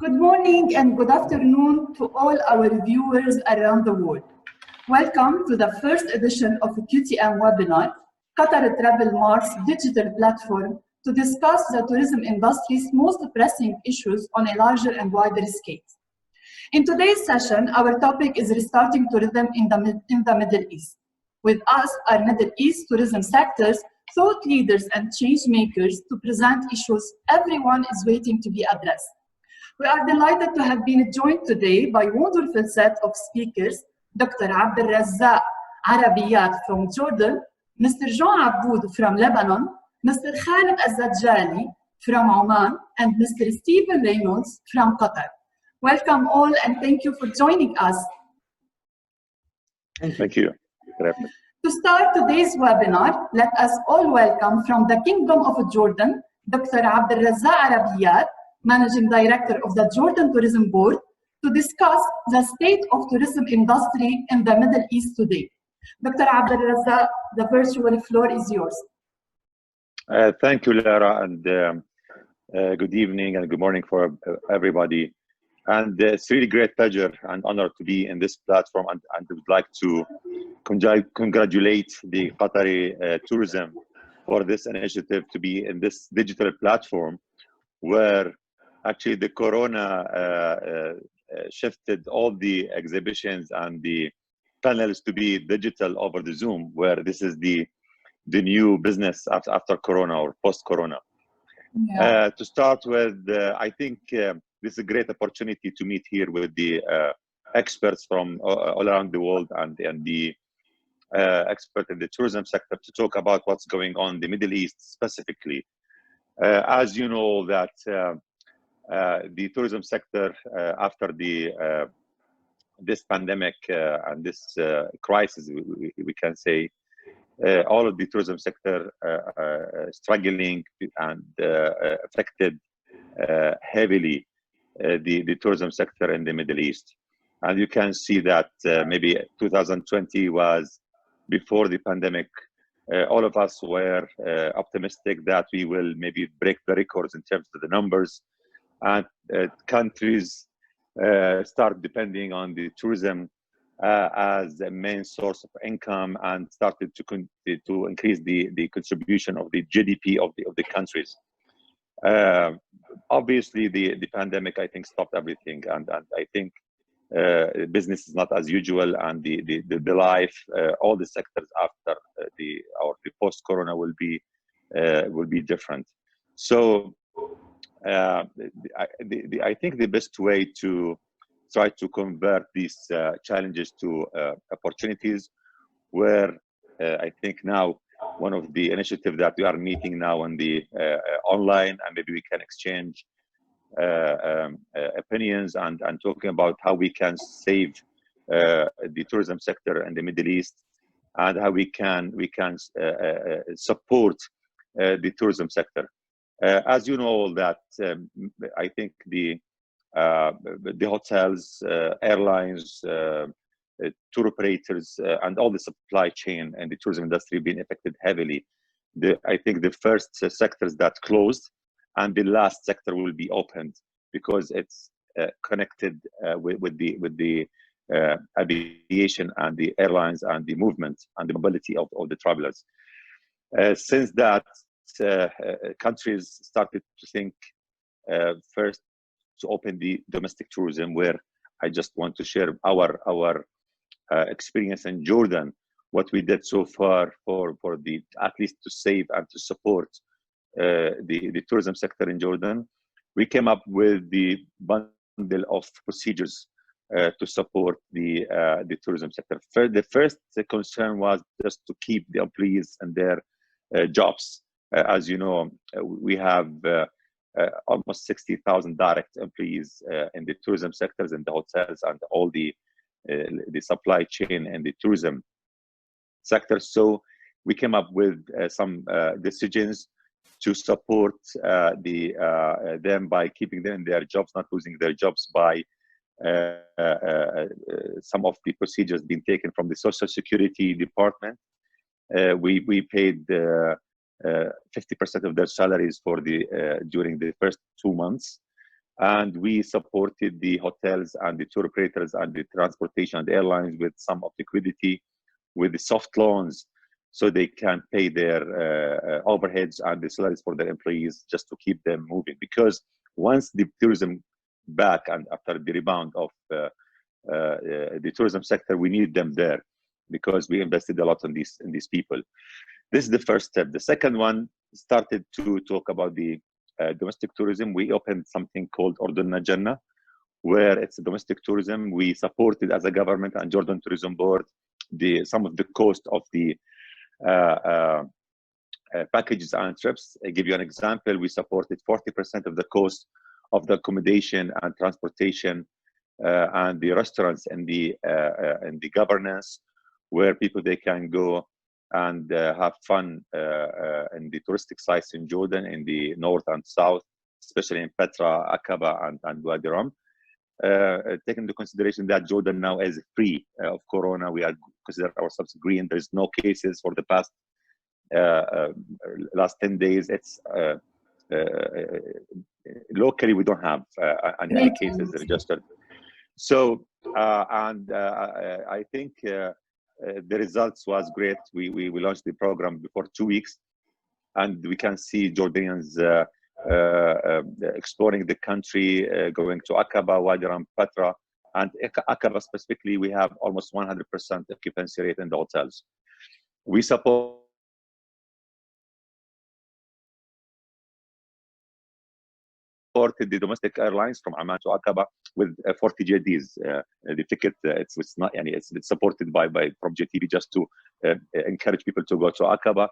Good morning and good afternoon to all our viewers around the world. Welcome to the first edition of the QTM webinar, Qatar Travel Mart's digital platform to discuss the tourism industry's most pressing issues on a larger and wider scale. In today's session, our topic is restarting tourism in the Middle East. With us are Middle East tourism sectors, thought leaders and change makers to present issues everyone is waiting to be addressed. We are delighted to have been joined today by a wonderful set of speakers, Dr. Abdel Razzaq Arabiyat from Jordan, Mr. Jean Aboud from Lebanon, Mr. Khalid Azzajali from Oman, and Mr. Stephen Reynolds from Qatar. Welcome all and thank you for joining us. Thank you. To start today's webinar, let us all welcome from the Kingdom of Jordan, Dr. Abdel Razzaq Arabiyat, Managing Director of the Jordan Tourism Board, to discuss the state of tourism industry in the Middle East today. Dr. Abdel Razzaq, the virtual floor is yours. Thank you, Lara, and good evening and good morning for everybody. And it's really great pleasure and honor to be in this platform, and I would like to congratulate the Qatari tourism for this initiative to be in this digital platform where actually the corona shifted all the exhibitions and the panels to be digital over the Zoom, where this is the new business after corona or post-corona. Yeah. To start with, I think this is a great opportunity to meet here with the experts from all around the world and the expert in the tourism sector to talk about what's going on in the Middle East specifically. As you know that the tourism sector after this pandemic and this crisis, we can say, all of the tourism sector struggling and affected heavily the tourism sector in the Middle East. And you can see that maybe 2020 was before the pandemic. All of us were optimistic that we will maybe break the records in terms of the numbers, and countries start depending on the tourism as the main source of income and started to increase the contribution of the GDP of the countries. Obviously, the pandemic, I think, stopped everything, and I think business is not as usual, and the life, all the sectors after the post-corona will be different. So I think the best way to try to convert these challenges to opportunities, where I think now one of the initiatives that we are meeting now on the online, and maybe we can exchange opinions and talking about how we can save the tourism sector in the Middle East and how we can support the tourism sector. As you know that I think the hotels, airlines, tour operators, and all the supply chain and the tourism industry being affected heavily. I think the first sectors that closed and the last sector will be opened because it's connected with the aviation and the airlines and the movement and the mobility of the travelers. Since that, countries started to think first to open the domestic tourism, where I just want to share our experience in Jordan, what we did so far for the at least to save and to support the tourism sector in Jordan. We came up with the bundle of procedures to support the tourism sector. The first concern was just to keep the employees and their jobs. As you know, we have almost 60,000 direct employees in the tourism sectors, in the hotels, and all the supply chain and the tourism sector. So we came up with some decisions to support them by keeping them in their jobs, not losing their jobs, by some of the procedures being taken from the Social Security Department. We paid 50% of their salaries for during the first 2 months, And we supported the hotels and the tour operators and the transportation and the airlines with some of liquidity, with the soft loans, so they can pay their overheads and the salaries for their employees just to keep them moving. Because once the tourism back and after the rebound of the tourism sector, we need them there because we invested a lot in these people. This is the first step. The second one started to talk about the domestic tourism. We opened something called Orduna Jannah, where it's domestic tourism. We supported as a government and Jordan Tourism Board some of the cost of the packages and trips. I give you an example. We supported 40% of the cost of the accommodation and transportation and the restaurants and the governance, where people they can go and have fun in the touristic sites in Jordan, in the north and south, especially in Petra, Aqaba, and Wadi Rum. Taking into consideration that Jordan now is free of corona, we are consider ourselves green. There's no cases for the past last 10 days. It's locally we don't have any cases registered. So I think the results was great. We launched the program before 2 weeks, and we can see Jordanians exploring the country, going to Aqaba, Wadi Rum, Petra, and Aqaba specifically. We have almost 100% occupancy rate in the hotels. We supported the domestic airlines from Amman to Aqaba with 40 JDs. The ticket, it's not, it's supported from JTB just to encourage people to go to Aqaba,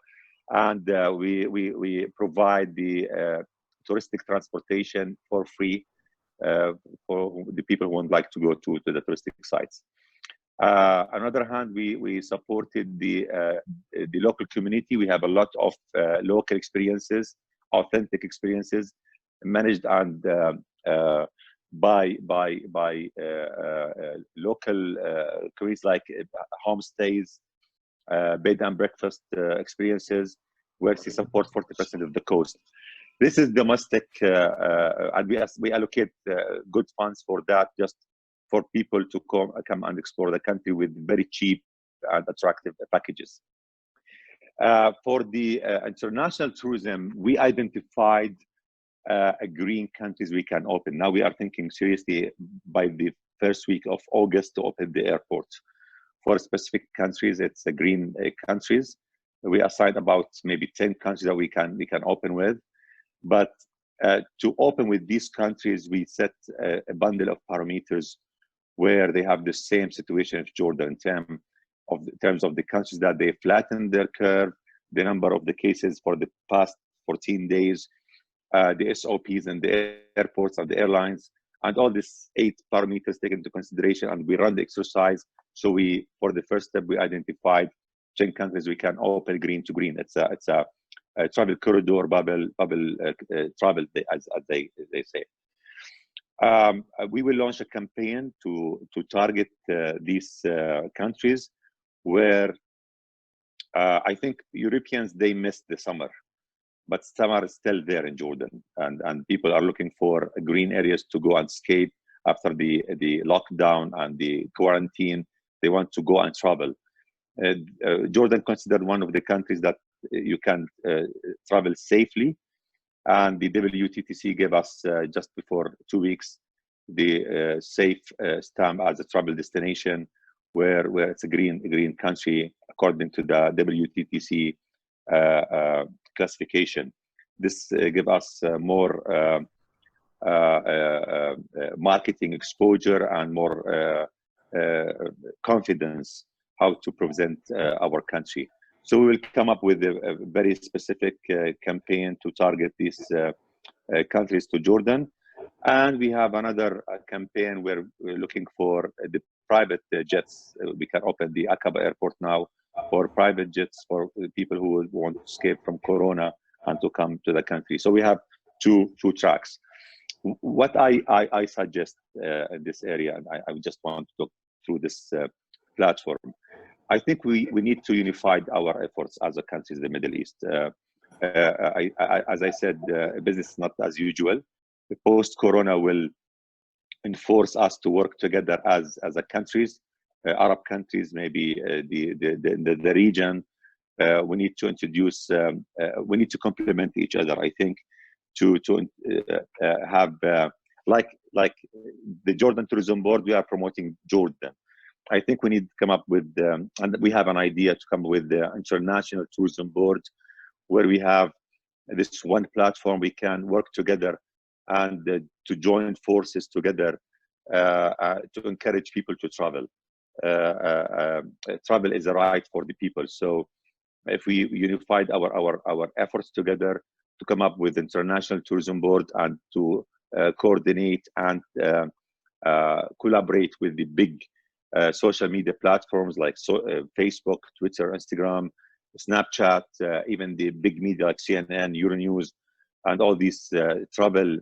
and we provide the touristic transportation for free for the people who would like to go to the touristic sites. On the other hand, we supported the local community. We have a lot of local experiences, authentic experiences, managed and by local communities, like homestays, bed and breakfast experiences, where they support 40% of the cost. This is domestic, and we allocate good funds for that, just for people to come and explore the country with very cheap and attractive packages. For the international tourism, we identified green countries we can open. Now we are thinking seriously by the first week of August to open the airport. For specific countries, it's green countries. We assigned about maybe 10 countries that we can open with. But to open with these countries, we set a bundle of parameters where they have the same situation as Jordan in terms of the countries that they flattened their curve, the number of the cases for the past 14 days, the SOPs and the airports and the airlines, and all these 8 parameters taken into consideration. And we run the exercise. So for the first step, we identified 10 countries we can open green to green. It's a travel corridor, bubble travel, as they say. We will launch a campaign to target these countries where I think Europeans, they missed the summer, but summer is still there in Jordan, and people are looking for green areas to go and skate after the lockdown and the quarantine. They want to go and travel. Jordan considered one of the countries that you can travel safely, and the WTTC gave us just before 2 weeks the safe stamp as a travel destination, where it's a green country according to the WTTC classification. This give us more marketing exposure and more confidence how to present our country. So we will come up with a very specific campaign to target these countries to Jordan. And we have another campaign where we're looking for the private jets. We can open the Aqaba airport now for private jets for people who want to escape from Corona and to come to the country. So we have two tracks. What I suggest in this area, and I just want to talk through this platform. I think we need to unify our efforts as a country in the Middle East. As I said, business is not as usual. the post-corona will enforce us to work together as a countries, Arab countries, maybe the region. We need to introduce, we need to complement each other, I think, to have like the Jordan Tourism Board. We are promoting Jordan. I think we need to come up with, and we have an idea to come with the International Tourism Board, where we have this one platform we can work together and to join forces together to encourage people to travel. Travel is a right for the people. So if we unified our efforts together to come up with International Tourism Board and to coordinate and collaborate with the big social media platforms like Facebook, Twitter, Instagram, Snapchat, even the big media like CNN, Euronews, and all these travel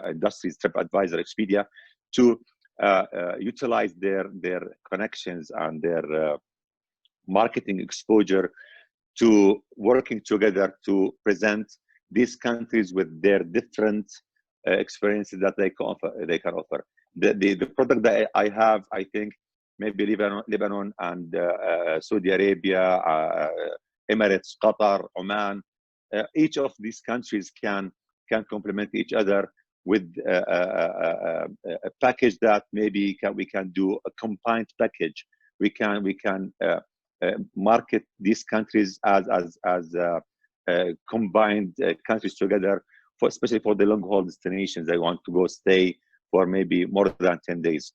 industries, TripAdvisor, Expedia, to utilize their connections and their marketing exposure to working together to present these countries with their different experiences that they can offer. The product that I have, I think, maybe Lebanon and Saudi Arabia, Emirates, Qatar, Oman, each of these countries can complement each other with a package that maybe we can do a combined package. We can market these countries as combined countries together, especially for the long haul destinations. They want to go stay for maybe more than 10 days.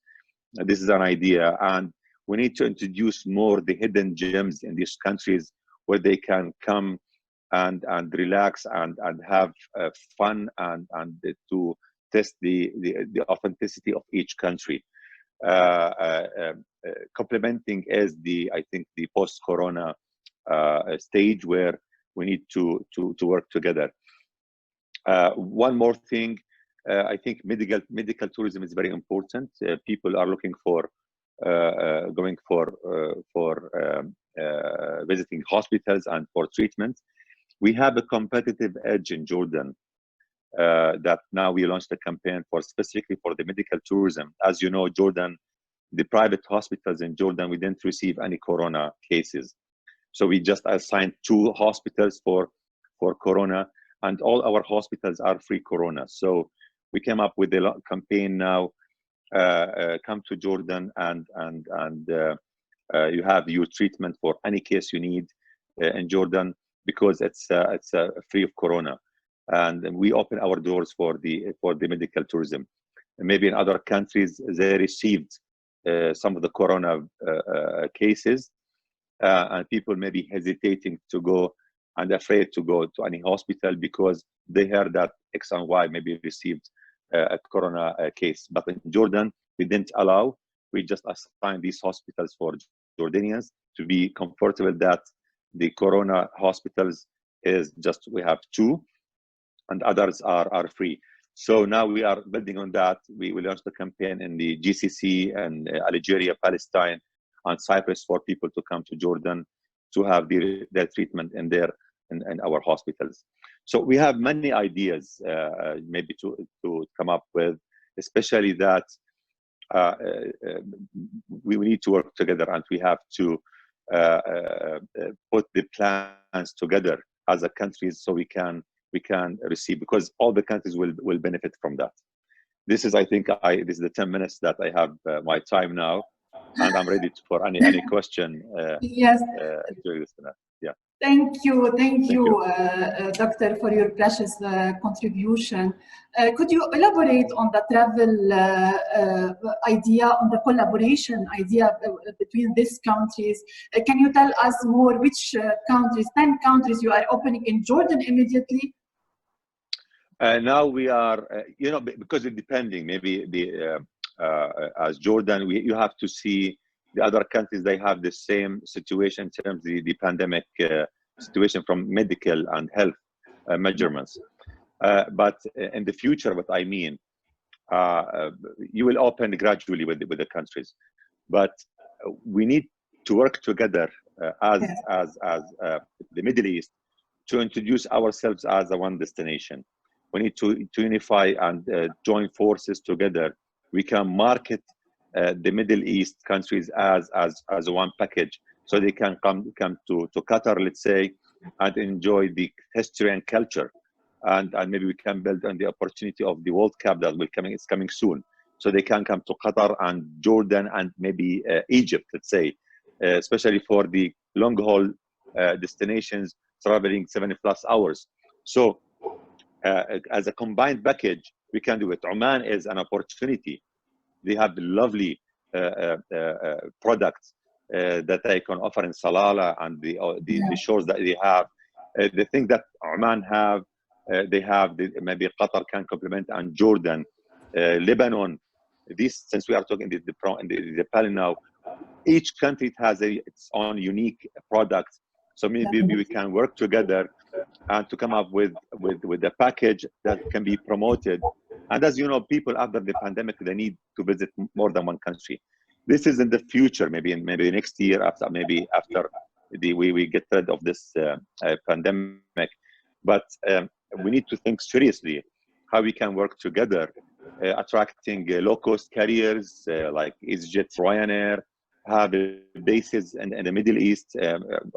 This is an idea, and we need to introduce more the hidden gems in these countries where they can come and relax and have fun and to test the authenticity of each country. Complementing is I think the post-corona stage where we need to work together. One more thing, I think medical tourism is very important. People are looking for going for visiting hospitals and for treatment. We have a competitive edge in Jordan that now we launched a campaign for specifically for the medical tourism. As you know, Jordan, the private hospitals in Jordan, we didn't receive any corona cases. So we just assigned 2 hospitals for corona, and all our hospitals are free corona. So we came up with a campaign now, come to Jordan and you have your treatment for any case you need in Jordan, because it's free of corona. And we open our doors for the medical tourism. And maybe in other countries, they received some of the corona cases, and people may be hesitating to go and afraid to go to any hospital because they heard that X and Y maybe received a corona case. But in Jordan, we didn't allow. We just assigned these hospitals for Jordanians to be comfortable that the corona hospitals is just, we have 2, and others are free. So now we are building on that. We launched the campaign in the GCC and Algeria, Palestine, and Cyprus for people to come to Jordan to have their treatment in our hospitals. So we have many ideas maybe to come up with, especially that we need to work together, and we have to put the plans together as a country so we can receive, because all the countries will benefit from that. This is, I think, this is the 10 minutes that I have my time now, and I'm ready for any question. Yes. During this. Yeah. Thank you, Doctor, for your precious contribution. Could you elaborate on the travel idea, on the collaboration idea between these countries? Can you tell us more which countries, 10 countries you are opening in Jordan immediately? Now we are, because it's depending, maybe as Jordan, you have to see the other countries, they have the same situation in terms of the pandemic situation from medical and health measurements. But in the future, what I mean, you will open gradually with the countries, but we need to work together as the Middle East to introduce ourselves as a one destination. we need to unify and join forces together. We can market the Middle East countries as one package, so they can come to Qatar, let's say, and enjoy the history and culture, and maybe we can build on the opportunity of the World Cup that is coming soon, so they can come to Qatar and Jordan and maybe Egypt, let's say, especially for the long haul destinations traveling 7+ hours. So as a combined package, we can do it. Oman is an opportunity. They have lovely products that they can offer in Salalah and the shores that they have. The thing that Oman have, they have maybe Qatar can complement, and Jordan, Lebanon. Since we are talking the panel now, each country has its own unique products. So maybe we can work together and to come up with a package that can be promoted. And as you know, people after the pandemic, they need to visit more than one country. This is in the future, maybe next year, after we get rid of this pandemic. But we need to think seriously how we can work together, attracting low-cost carriers like EasyJet, Ryanair, have bases in the Middle East.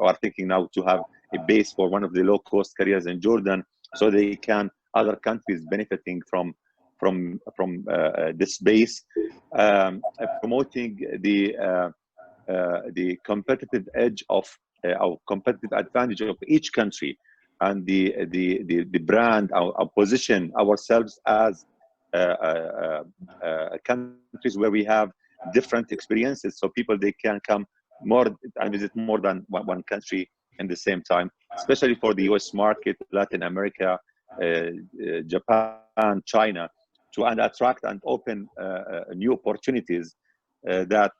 Are thinking now to have a base for one of the low-cost carriers in Jordan, so they can other countries benefiting from this base, promoting the competitive edge of our competitive advantage of each country, and the brand, our position ourselves as countries where we have different experiences, so people they can come more and visit more than one country in the same time, especially for the US market, Latin America, Japan, China, to attract and open new opportunities that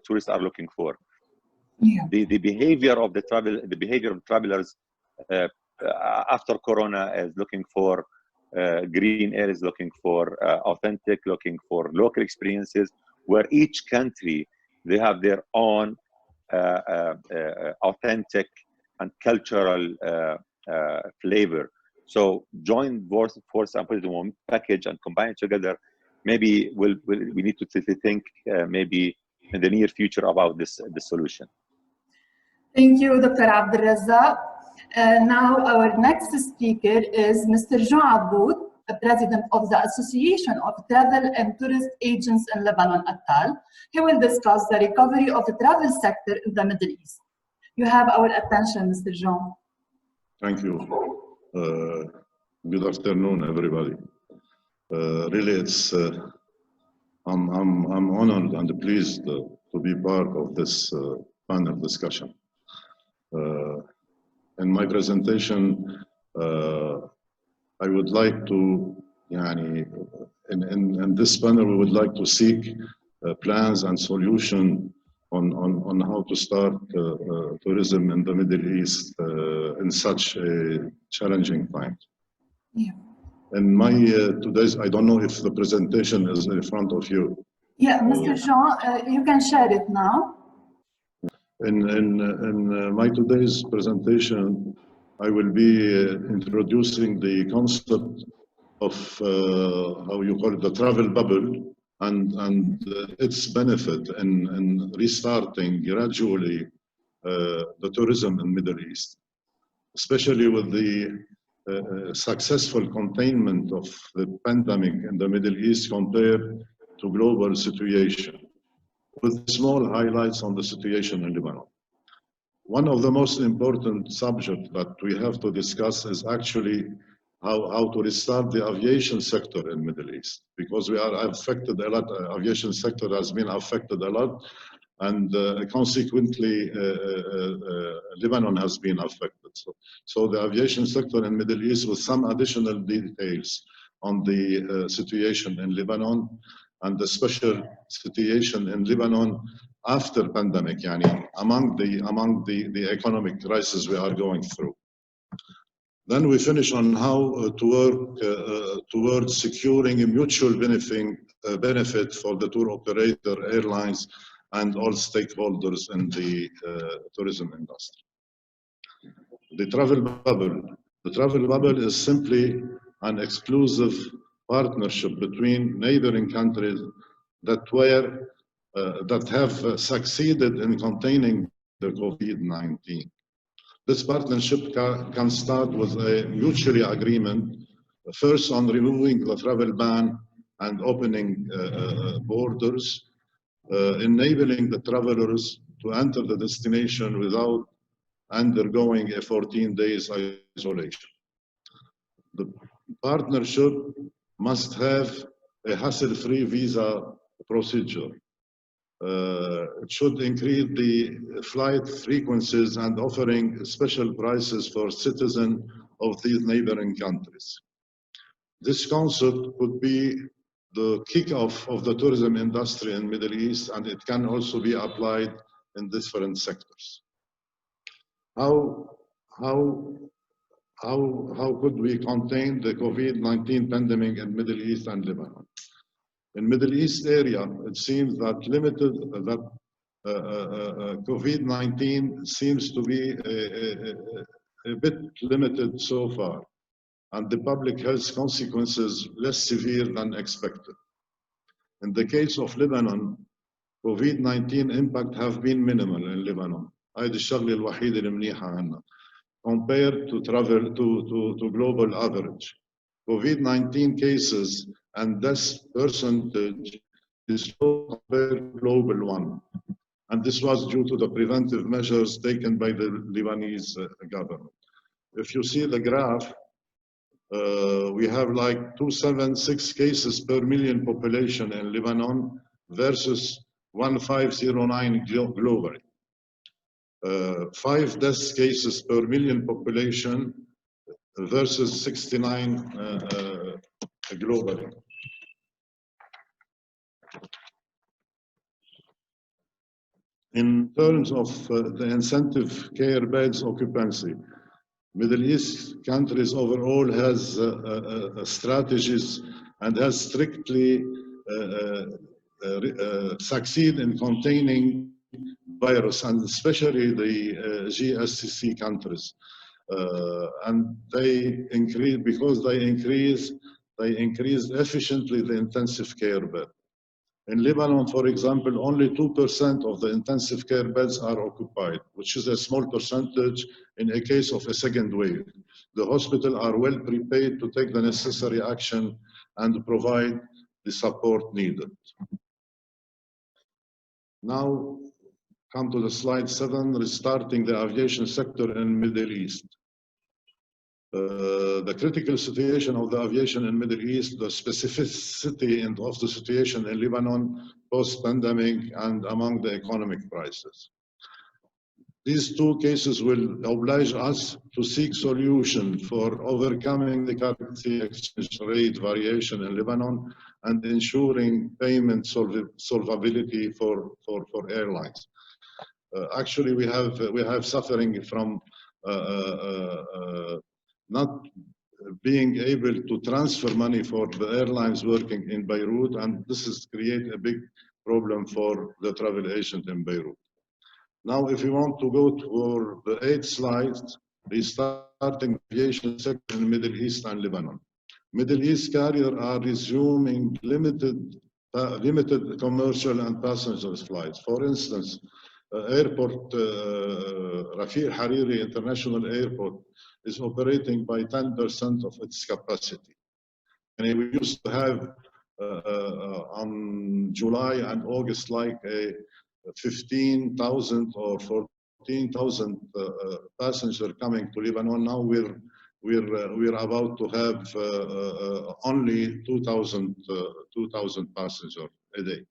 tourists are looking for. Yeah. The behavior of travelers after Corona is looking for green air, is looking for authentic, looking for local experiences, where each country they have their own authentic and cultural flavor. So join force and put it in one package and combine it together. Maybe we need to think maybe in the near future about this solution. Thank you, Dr. Abdelrazak. Now our next speaker is Mr. Jean Aboud, President of the Association of Travel and Tourist Agents in Lebanon, ATTAL. He will discuss the recovery of the travel sector in the Middle East. You have our attention, Mr. Jean. Thank you. Good afternoon, everybody. Really, it's I'm honored and pleased to be part of this panel discussion. In my presentation, I would like to, in this panel, we would like to seek plans and solutions on how to start tourism in the Middle East in such a challenging time. Yeah. In my today's, I don't know if the presentation is in front of you. Yeah, Mr. Jean, you can share it now. In my today's presentation, I will be introducing the concept of how you call it, the travel bubble, and its benefit in restarting gradually the tourism in Middle East, especially with the successful containment of the pandemic in the Middle East compared to global situation, with small highlights on the situation in Lebanon. One of the most important subjects that we have to discuss is actually how to restart the aviation sector in Middle East, because we are affected a lot. Aviation sector has been affected a lot, and consequently, Lebanon has been affected. So the aviation sector in Middle East, with some additional details on the situation in Lebanon and the special situation in Lebanon after pandemic, among the economic crisis we are going through. Then we finish on how to work towards securing a mutual benefit for the tour operator, airlines, and all stakeholders in the tourism industry. The travel bubble. The travel bubble is simply an exclusive partnership between neighboring countries that have succeeded in containing the COVID-19. This partnership can start with a mutual agreement, first on removing the travel ban and opening borders, enabling the travelers to enter the destination without undergoing a 14 days isolation. The partnership must have a hassle-free visa procedure. It should increase the flight frequencies and offering special prices for citizens of these neighboring countries. This concept could be the kickoff of the tourism industry in the Middle East, and it can also be applied in different sectors. How could we contain the COVID-19 pandemic in Middle East and Lebanon? In Middle East area, it seems that COVID-19 seems to be a bit limited so far, and the public health consequences less severe than expected. In the case of Lebanon, COVID-19 impact have been minimal in Lebanon. هذه الشغلة الوحيدة المنيحة عنا compared to global average. COVID-19 cases and death percentage is low compared to global one. And this was due to the preventive measures taken by the Lebanese government. If you see the graph, we have like 276 cases per million population in Lebanon versus 1509 globally. 5 death cases per million population versus 69 globally. In terms of the intensive care beds occupancy, Middle East countries overall has strategies and has strictly succeed in containing virus, and especially the GSCC countries. And they increase, because they increase efficiently the intensive care bed. In Lebanon, for example, only 2% of the intensive care beds are occupied, which is a small percentage in a case of a second wave. The hospitals are well prepared to take the necessary action and provide the support needed. Now, come to the slide 7, restarting the aviation sector in Middle East. The critical situation of the aviation in Middle East, the specificity of the situation in Lebanon post-pandemic and among the economic crisis. These two cases will oblige us to seek solution for overcoming the currency exchange rate variation in Lebanon and ensuring payment solvability for airlines. Actually, we have suffering from not being able to transfer money for the airlines working in Beirut, and this has created a big problem for the travel agent in Beirut. Now, if you want to go for the 8th slide, restarting aviation sector in Middle East and Lebanon. Middle East carriers are resuming limited commercial and passenger flights. For instance, airport Rafiq Hariri International Airport is operating by 10% of its capacity. And we used to have on July and August like a 15,000 or 14,000 passengers coming to Lebanon. Now we're about to have only 2,000 passengers a day,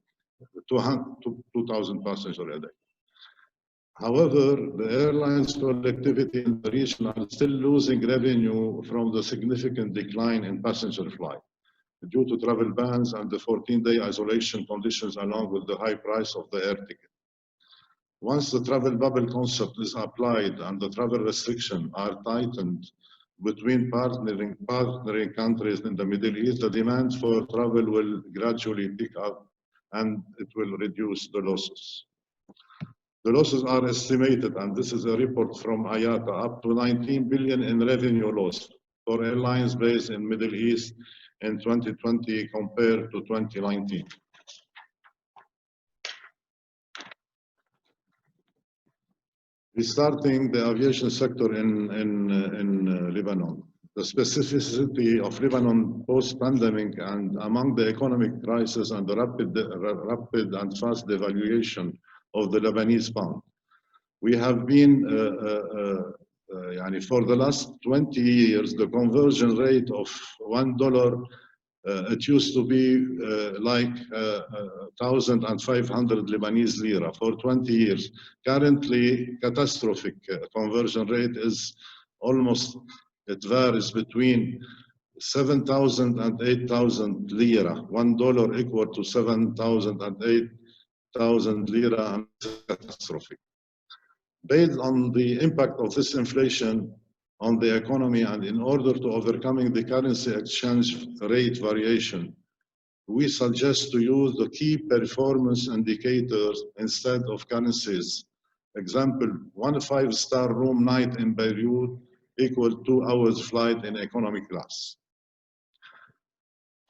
2,000 passengers a day. However, the airlines collectivity in the region are still losing revenue from the significant decline in passenger flight due to travel bans and the 14-day isolation conditions, along with the high price of the air ticket. Once the travel bubble concept is applied and the travel restrictions are tightened between partnering countries in the Middle East, the demand for travel will gradually pick up and it will reduce the losses. The losses are estimated, and this is a report from IATA, up to 19 billion in revenue loss for airlines based in Middle East in 2020 compared to 2019. Restarting the aviation sector in Lebanon. The specificity of Lebanon post-pandemic and among the economic crisis and the rapid and fast devaluation of the Lebanese pound. We have been, for the last 20 years, the conversion rate of $1, it used to be like 1,500 Lebanese lira for 20 years. Currently, catastrophic conversion rate is almost, it varies between 7,000 and 8,000 lira. $1 equal to 7,000 and 8,000 lira, and catastrophic. Based on the impact of this inflation on the economy and in order to overcoming the currency exchange rate variation, we suggest to use the key performance indicators instead of currencies. Example, 1 5-star room night in Beirut equal 2 hours flight in economy class.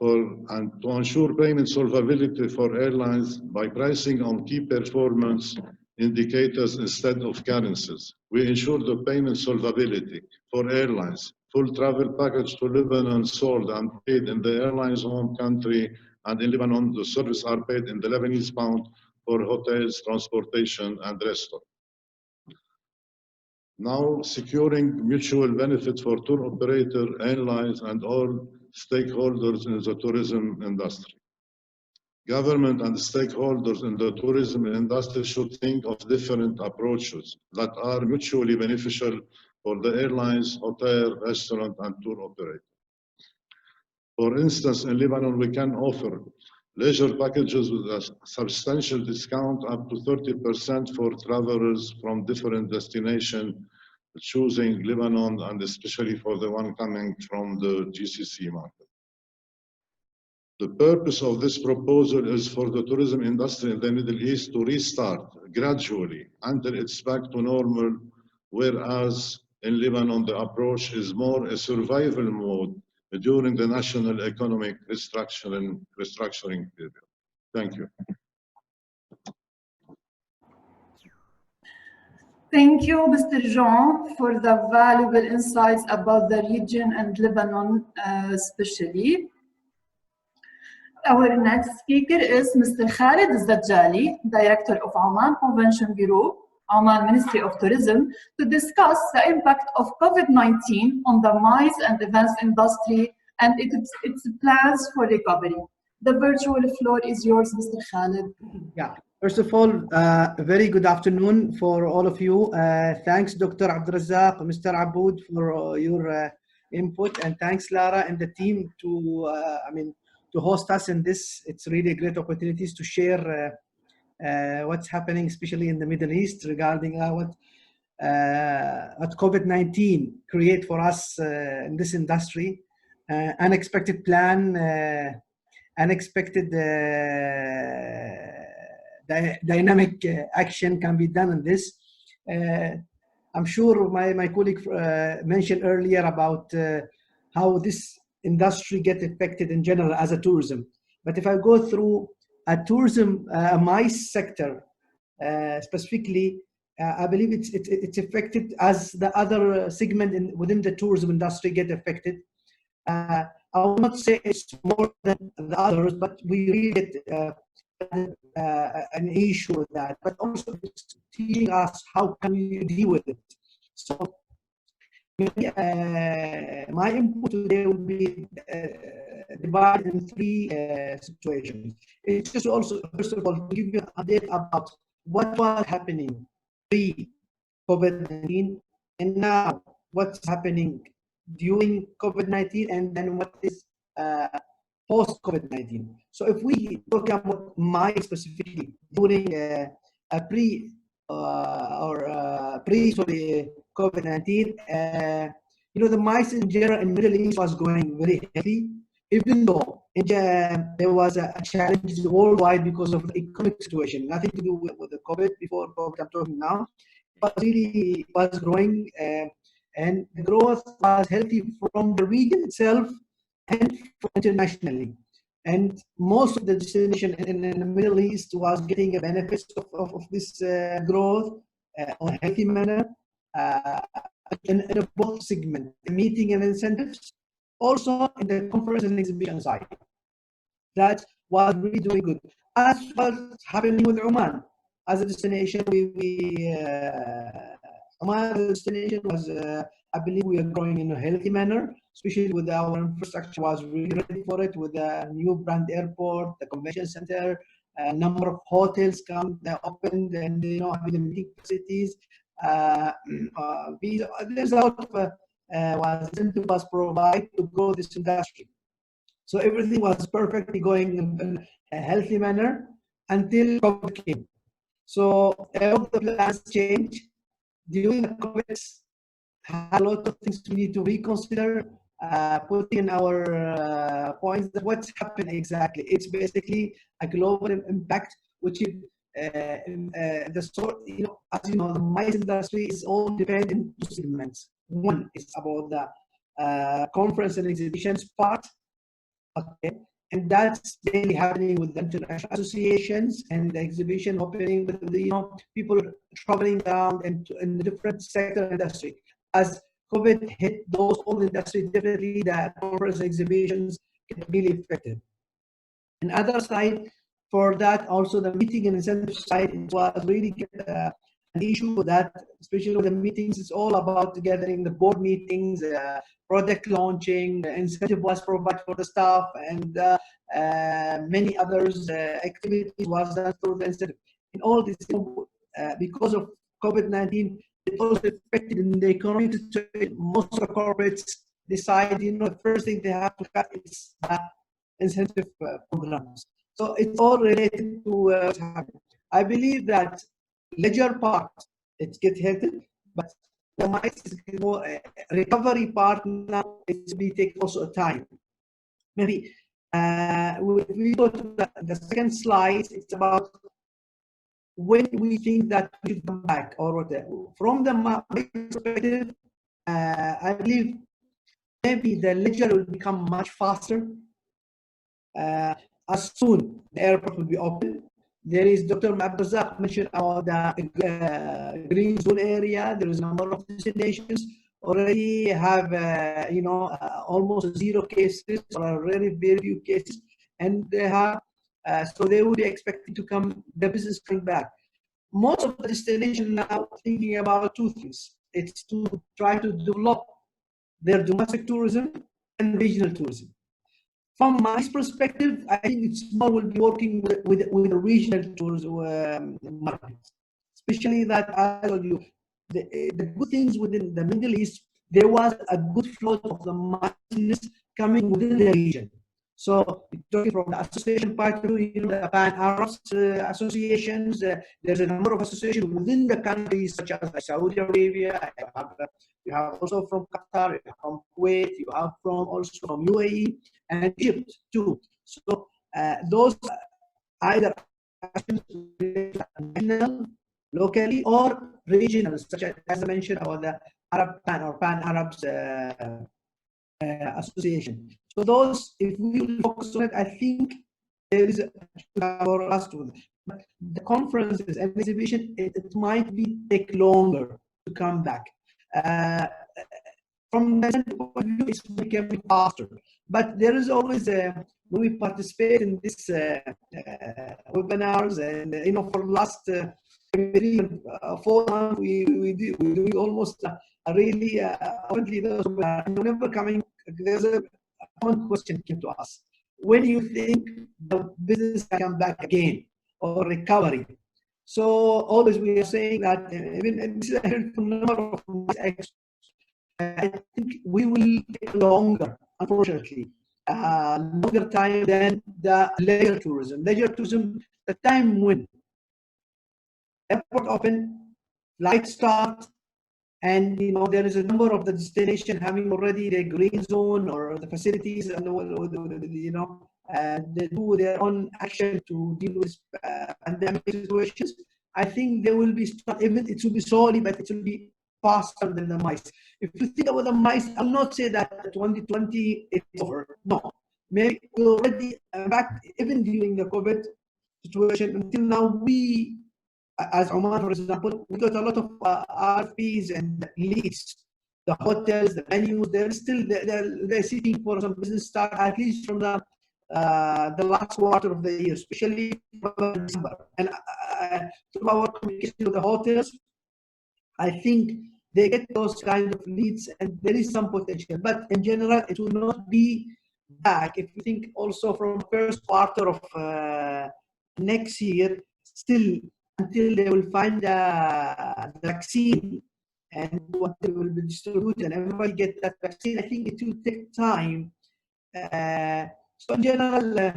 And to ensure payment solvability for airlines by pricing on key performance indicators instead of currencies. We ensure the payment solvability for airlines. Full travel package to Lebanon sold and paid in the airline's home country, and in Lebanon, the services are paid in the Lebanese pound for hotels, transportation, and restaurant. Now, securing mutual benefit for tour operator, airlines, and all stakeholders in the tourism industry. Government and stakeholders in the tourism industry should think of different approaches that are mutually beneficial for the airlines, hotel, restaurant, and tour operator. For instance, in Lebanon, we can offer leisure packages with a substantial discount up to 30% for travelers from different destinations choosing Lebanon, and especially for the one coming from the GCC market. The purpose of this proposal is for the tourism industry in the Middle East to restart gradually until it's back to normal, whereas in Lebanon the approach is more a survival mode during the national economic restructuring period. Thank you. Thank you, Mr. Jean, for the valuable insights about the region and Lebanon especially. Our next speaker is Mr. Khalid Zajjali, Director of Oman Aviation Group, Oman Ministry of Tourism, to discuss the impact of COVID-19 on the MICE and events industry and its plans for recovery. The virtual floor is yours, Mr. Khalid. Yeah. First of all, a very good afternoon for all of you. Thanks, Dr. Abdulrazak, Mr. Aboud, for your input, and thanks, Lara and the team to host us in this. It's really a great opportunities to share what's happening, especially in the Middle East, regarding what COVID-19 create for us in this industry. Unexpected plan, unexpected dynamic action can be done in this. I'm sure my colleague mentioned earlier about how this industry get affected in general as a tourism. But if I go through a tourism, MICE sector specifically, I believe it's affected as the other segment within the tourism industry get affected. I will not say it's more than the others, but we really get an issue with that, but also it's teaching us how can we deal with it. So my input today will be divided in three situations. It's just also, first of all, to give you an update about what was happening pre-COVID-19 and now what's happening during COVID-19, and then what is post-COVID-19. So if we talk about MICE specifically during pre-COVID-19, the MICE in general in Middle East was going very heavy, even though there was a challenge worldwide because of the economic situation, nothing to do with the COVID before COVID I'm talking now. But really was growing. and the growth was healthy from the region itself and internationally. And most of the destination in the Middle East was getting a benefits of this growth on a healthy manner in both segments, the meeting and incentives, also in the conference and exhibition side. That was really doing good. As was happening with Oman as a destination, Oman as a destination was, I believe we are growing in a healthy manner, especially with our infrastructure was really ready for it, with a new brand airport, the convention center, a number of hotels opened, and having the meeting facilities. There's a lot of incentive was provided to grow this industry. So everything was perfectly going in a healthy manner until COVID came. So all the plans changed. During the COVID, had a lot of things we need to reconsider, put in our points that what's happened exactly. It's basically a global impact, which is the sort, as you know, the MICE industry is all divided into two segments. One is about the conference and exhibitions part, okay, and that's mainly happening with the international associations and the exhibition opening with the people traveling around in the different sector industry. As COVID hit those all industries, definitely the conference exhibitions get really affected. And other side, for that also the meeting and incentive side, it was really an issue with that, especially with the meetings. It's all about gathering the board meetings, product launching, the incentive was provided for the staff, and many others activities was done through the incentive. In all this, because of COVID-19, it also affected in the economic situation. Most of the corporates decide, the first thing they have to cut is incentive programs. So it's all related to what's happening. I believe that leisure part, it gets hit, but the recovery part now, it will take also time. Maybe if we go to the second slide, it's about when we think that we should come back or whatever. From the perspective, I believe maybe the leisure will become much faster. As soon the airport will be open. There is Dr. Abdulrazak mentioned about the green zone area. There is a number of destinations already have almost zero cases or very few cases, and they have so they would be expected to come, the business coming back. Most of the destinations now thinking about two things. It's to try to develop their domestic tourism and regional tourism. From my perspective, I think it's more will be working with the regional tourism markets, especially that I told you the good things within the Middle East. There was a good flow of the business coming within the region. So talking from the association part of the Pan-Arab associations, there's a number of associations within the countries such as Saudi Arabia. You have also from Qatar, you have from Kuwait, you have also from UAE and Egypt too. So those either national, locally, or regional, such as I mentioned about the Arab Pan or Pan-Arabs association. So those, if we will focus on it, I think there is for us to. But the conferences and exhibition, it might take longer to come back. From the point of view, it's becoming faster. But there is always when we participate in this webinars, and for the last 4 months, we do almost really currently those whenever coming. There's a common question came to us: when do you think the business can come back again or recovery? So always we are saying that even this is a number of experts. I think we will take longer, unfortunately, longer time than the leisure tourism. Leisure tourism, the time when airport open, flight start, and there is a number of the destination having already the green zone or the facilities, and they do their own action to deal with pandemic situations. I think they will be even it will be slowly, but it will be faster than the mice. If you think about the mice, I'll not say that 2020 is over. No, maybe we already, in fact, even during the COVID situation until now, we, as Oman, for example, we got a lot of RFPs and leads. The hotels, the venues, they're seeking for some business start at least from the last quarter of the year, especially December. And through our communication with the hotels, I think they get those kind of leads, and there is some potential. But in general, it will not be back. If you think also from first quarter of next year, still until they will find the vaccine and what they will be distributed and everybody get that vaccine, I think it will take time. So in general,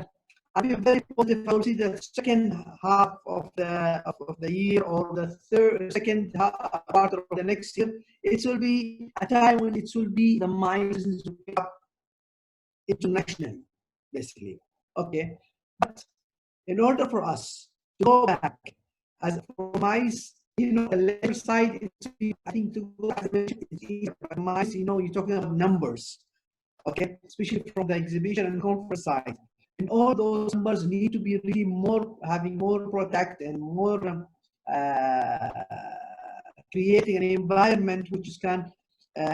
I'll be very positive. I will see the second half of the year or the second part of the next year. It will be a time when it will be the miles to pick up internationally, basically. Okay, but in order for us to go back as for mice, you know, the labor side, I think to go back to mice, you know, you're talking about numbers, okay, especially from the exhibition and conference side. And all those numbers need to be really more, having more protect and more creating an environment which can,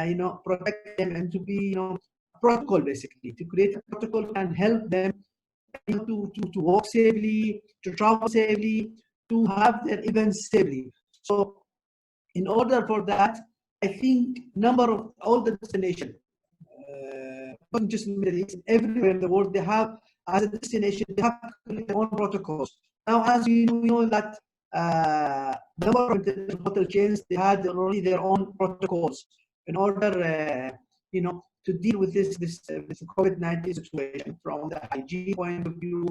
you know, protect them and to be, you know, protocol basically, to create a protocol can help them to walk safely, to travel safely, to have their events safely. So in order for that, I think number of all the destinations, not just in the Middle East, everywhere in the world, they have as a destination, they have their own protocols. Now, as you know that number of the hotel chains, they had already their own protocols in order, you know, to deal with this COVID-19 situation from the hygiene point of view,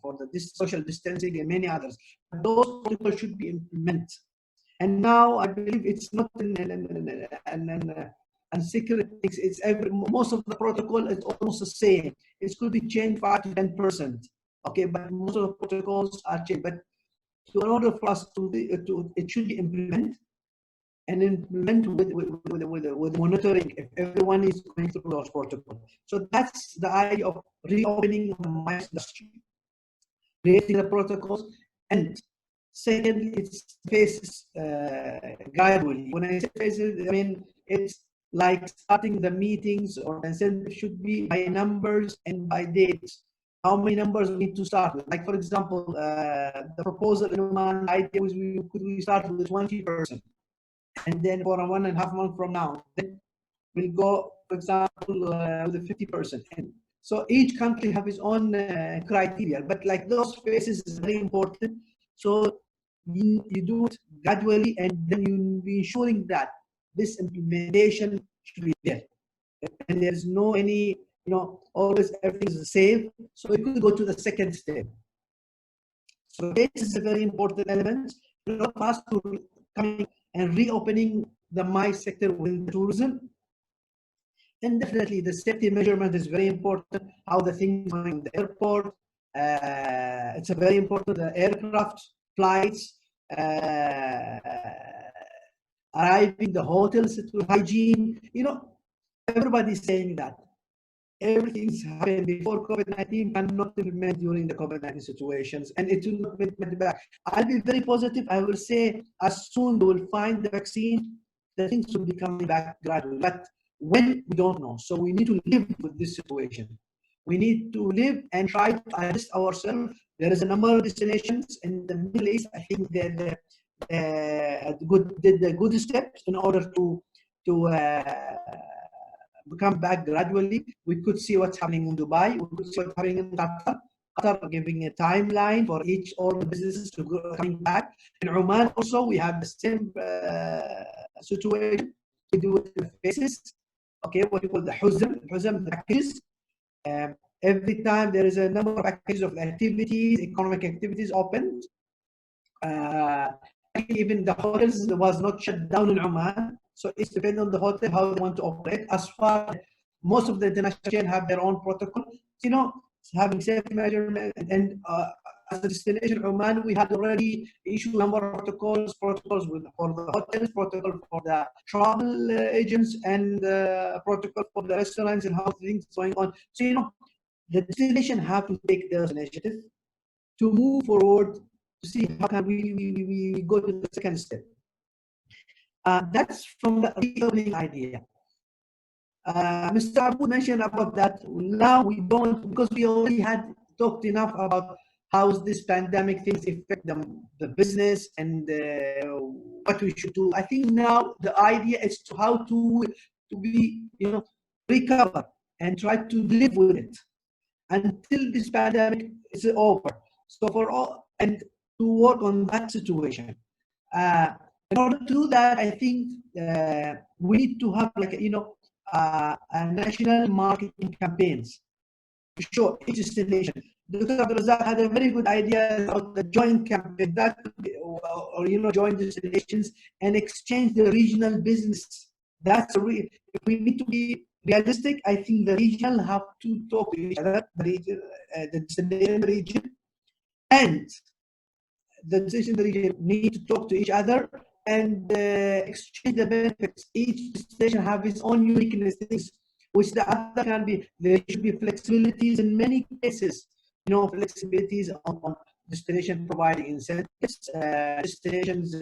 for the social distancing and many others. Those protocols should be implemented. And now I believe it's not and secret things. It's most of the protocol is almost the same. It could be changed 5 to 10%. Okay, but most of the protocols are changed. But in order for us it should be implemented and implement with monitoring if everyone is going through those protocols. So that's the idea of reopening the mice industry, creating the protocols, and secondly, it's phases gradually. When I say phases, I mean it's like starting the meetings or the incentive should be by numbers and by dates. How many numbers we need to start with? Like for example, the proposal in Oman idea was we start with 20%. And then for a 1.5 months from now, then we'll go, for example, with 50%. And so each country have its own criteria, but like those phases is very important. So you do it gradually, and then you'll be ensuring that this implementation should be there. And there's no any, you know, always everything is safe. So we could go to the second step. So this is a very important element. Not fast to coming and reopening the MICE sector within tourism. And definitely the safety measurement is very important, how the things going in the airport. It's a very important, the aircraft, flights, arriving, the hotels, hygiene, you know, everybody's saying that. Everything's happened before COVID-19 cannot implement during the COVID-19 situations, and it will not implement back. I'll be very positive. I will say as soon they will find the vaccine, the things will be coming back gradually. But when, we don't know. So we need to live with this situation. We need to live and try to adjust ourselves. There is a number of destinations in the Middle East. I think they did the good steps in order to come back gradually. We could see what's happening in Dubai. We could see what's happening in Qatar. Qatar giving a timeline for all the businesses to go coming back. In Oman also, we have the same situation. We do it in phases. Okay, what you call the Huzam packages. Every time there is a number of packages of activities, economic activities opened. Even the hotels was not shut down in Oman. So it's depending on the hotel, how they want to operate. As far as most of the international chains have their own protocol. You know, having safety measurement, and as a destination, Oman, we had already issued a number of protocols for the hotels, protocol for the travel agents, and protocol for the restaurants and how things going on. So, you know, the destination have to take those initiatives to move forward to see how can we go to the second step. That's from the reopening idea. Mr. Abu mentioned about that. Now we don't, because we already had talked enough about how this pandemic things affect the business and what we should do. I think now the idea is to how to be, you know, recover and try to live with it until this pandemic is over. So for all, and to work on that situation. In order to do that, I think we need to have, like, you know, a national marketing campaigns to show each destination. Dr. Abdulrazak had a very good idea about the joint campaign, that or you know, joint destinations and exchange the regional business. That's a real. If we need to be realistic, I think the regional have to talk to each other, the destination region and the destination region need to talk to each other and exchange the benefits. Each destination have its own uniqueness, which the other can be. There should be flexibilities in many cases. You know, flexibilities on destination providing incentives, destinations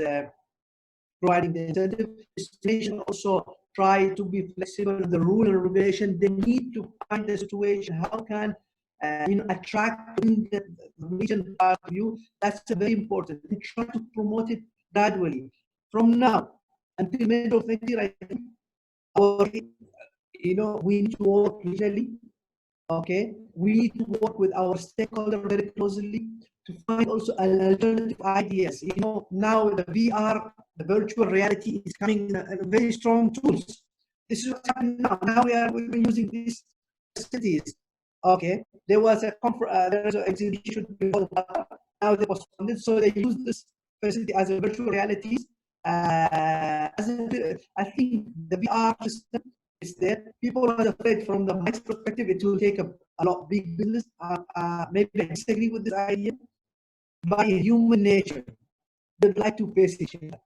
providing the incentive. Destination also try to be flexible in the rule and regulation. They need to find the situation. How can you know, attract the region part of you? That's very important. And try to promote it gradually. From now until middle of next year, I think our, you know, we need to work regionally. Okay, we need to work with our stakeholders very closely to find also alternative ideas. You know, now the VR, the virtual reality is coming in very strong tools. This is what's happening now. Now we've been using these facilities. Okay, there was a there was an exhibition before, now they postponed it, so they use this facility as a virtual reality. I think the VR system is there. People are afraid from the mice perspective it will take a lot big business. Maybe I disagree with this idea. By human nature, they'd like to face each other.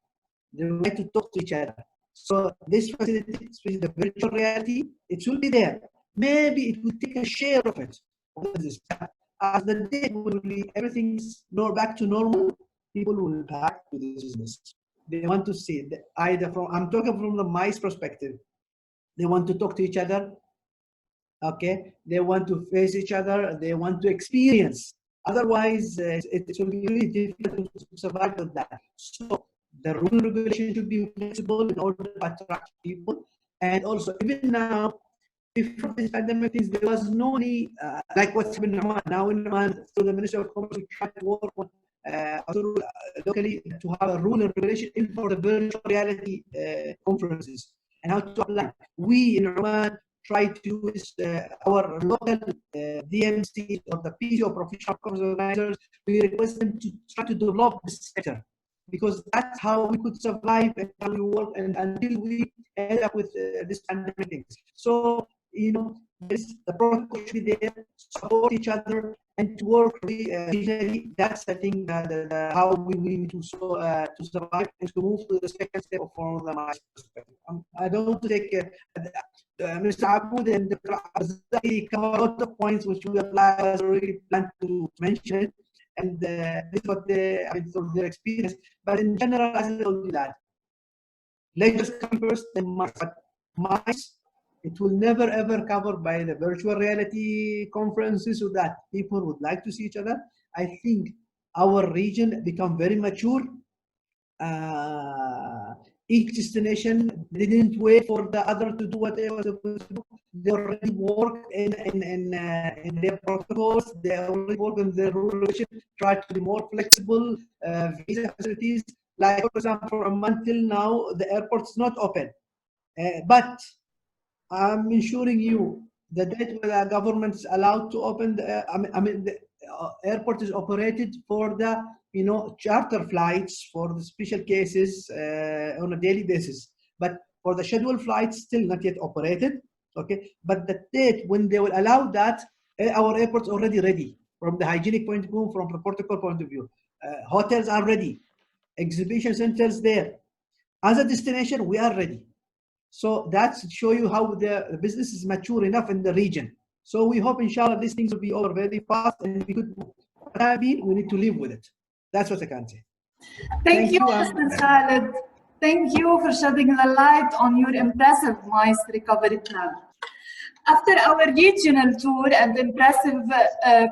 They would like to talk to each other. So this facility, especially the virtual reality, it will be there. Maybe it will take a share of it. As the day will be everything's back to normal, people will back to this business. They want to see it either from, I'm talking from the mice perspective. They want to talk to each other. Okay, they want to face each other. They want to experience. Otherwise, it will be really difficult to survive with that. So the rule and regulation should be flexible in order to attract people. And also, even now, before this pandemic, there was no need, like what's happening in Oman. Now in Oman, through the Ministry of Commerce, we try to work on locally to have a rule and regulation in for the virtual reality conferences and how to apply. We in Oman try to use our local DMCs or the PCO professional commerce organizers. We request them to try to develop this sector, because that's how we could survive and how we work and until we end up with this pandemic things. So, you know, the protocol should be there, support each other, and to work regionally. That's, I think, how we need to survive and to move to the second step from the my perspective. I don't want to take Mr. Aboud and Dr. Abzali cover a lot of points which we apply as already planned to mention it, and this is what they, I mean, through their experience. But in general, as I told you that, leisure come first, then mice. It will never ever cover by the virtual reality conferences, so that people would like to see each other. I think our region become very mature. Each destination didn't wait for the other to do what they were supposed to do. They already worked in their protocols. They already work in their rule relationship, try to be more flexible, visa facilities. Like, for example, until now, the airport is not open. But I'm ensuring you the date where the government is allowed to open the, the airport is operated for the, you know, charter flights for the special cases on a daily basis. But for the scheduled flights, still not yet operated. Okay, but the date when they will allow that, Our airports already ready from the hygienic point of view, from the protocol point of view. Hotels are ready. Exhibition centers there. As a destination, we are ready. So that's to show you how the business is mature enough in the region. So we hope, inshallah, these things will be over very fast and we could. I mean, we need to live with it. That's what I can say. Thank you, Mr. Khaled. Thank you for shedding the light on your impressive MICE recovery plan. After our regional tour and impressive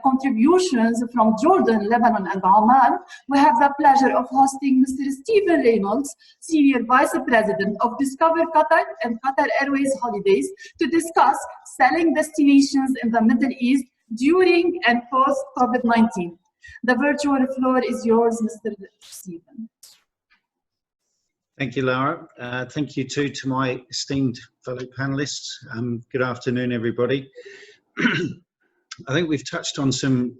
contributions from Jordan, Lebanon, and Oman, we have the pleasure of hosting Mr. Stephen Reynolds, Senior Vice President of Discover Qatar and Qatar Airways Holidays, to discuss selling destinations in the Middle East during and post-COVID-19. The virtual floor is yours, Mr. Stephen. Thank you, Lara. Thank you too to my esteemed fellow panelists. Good afternoon, everybody. I think we've touched on some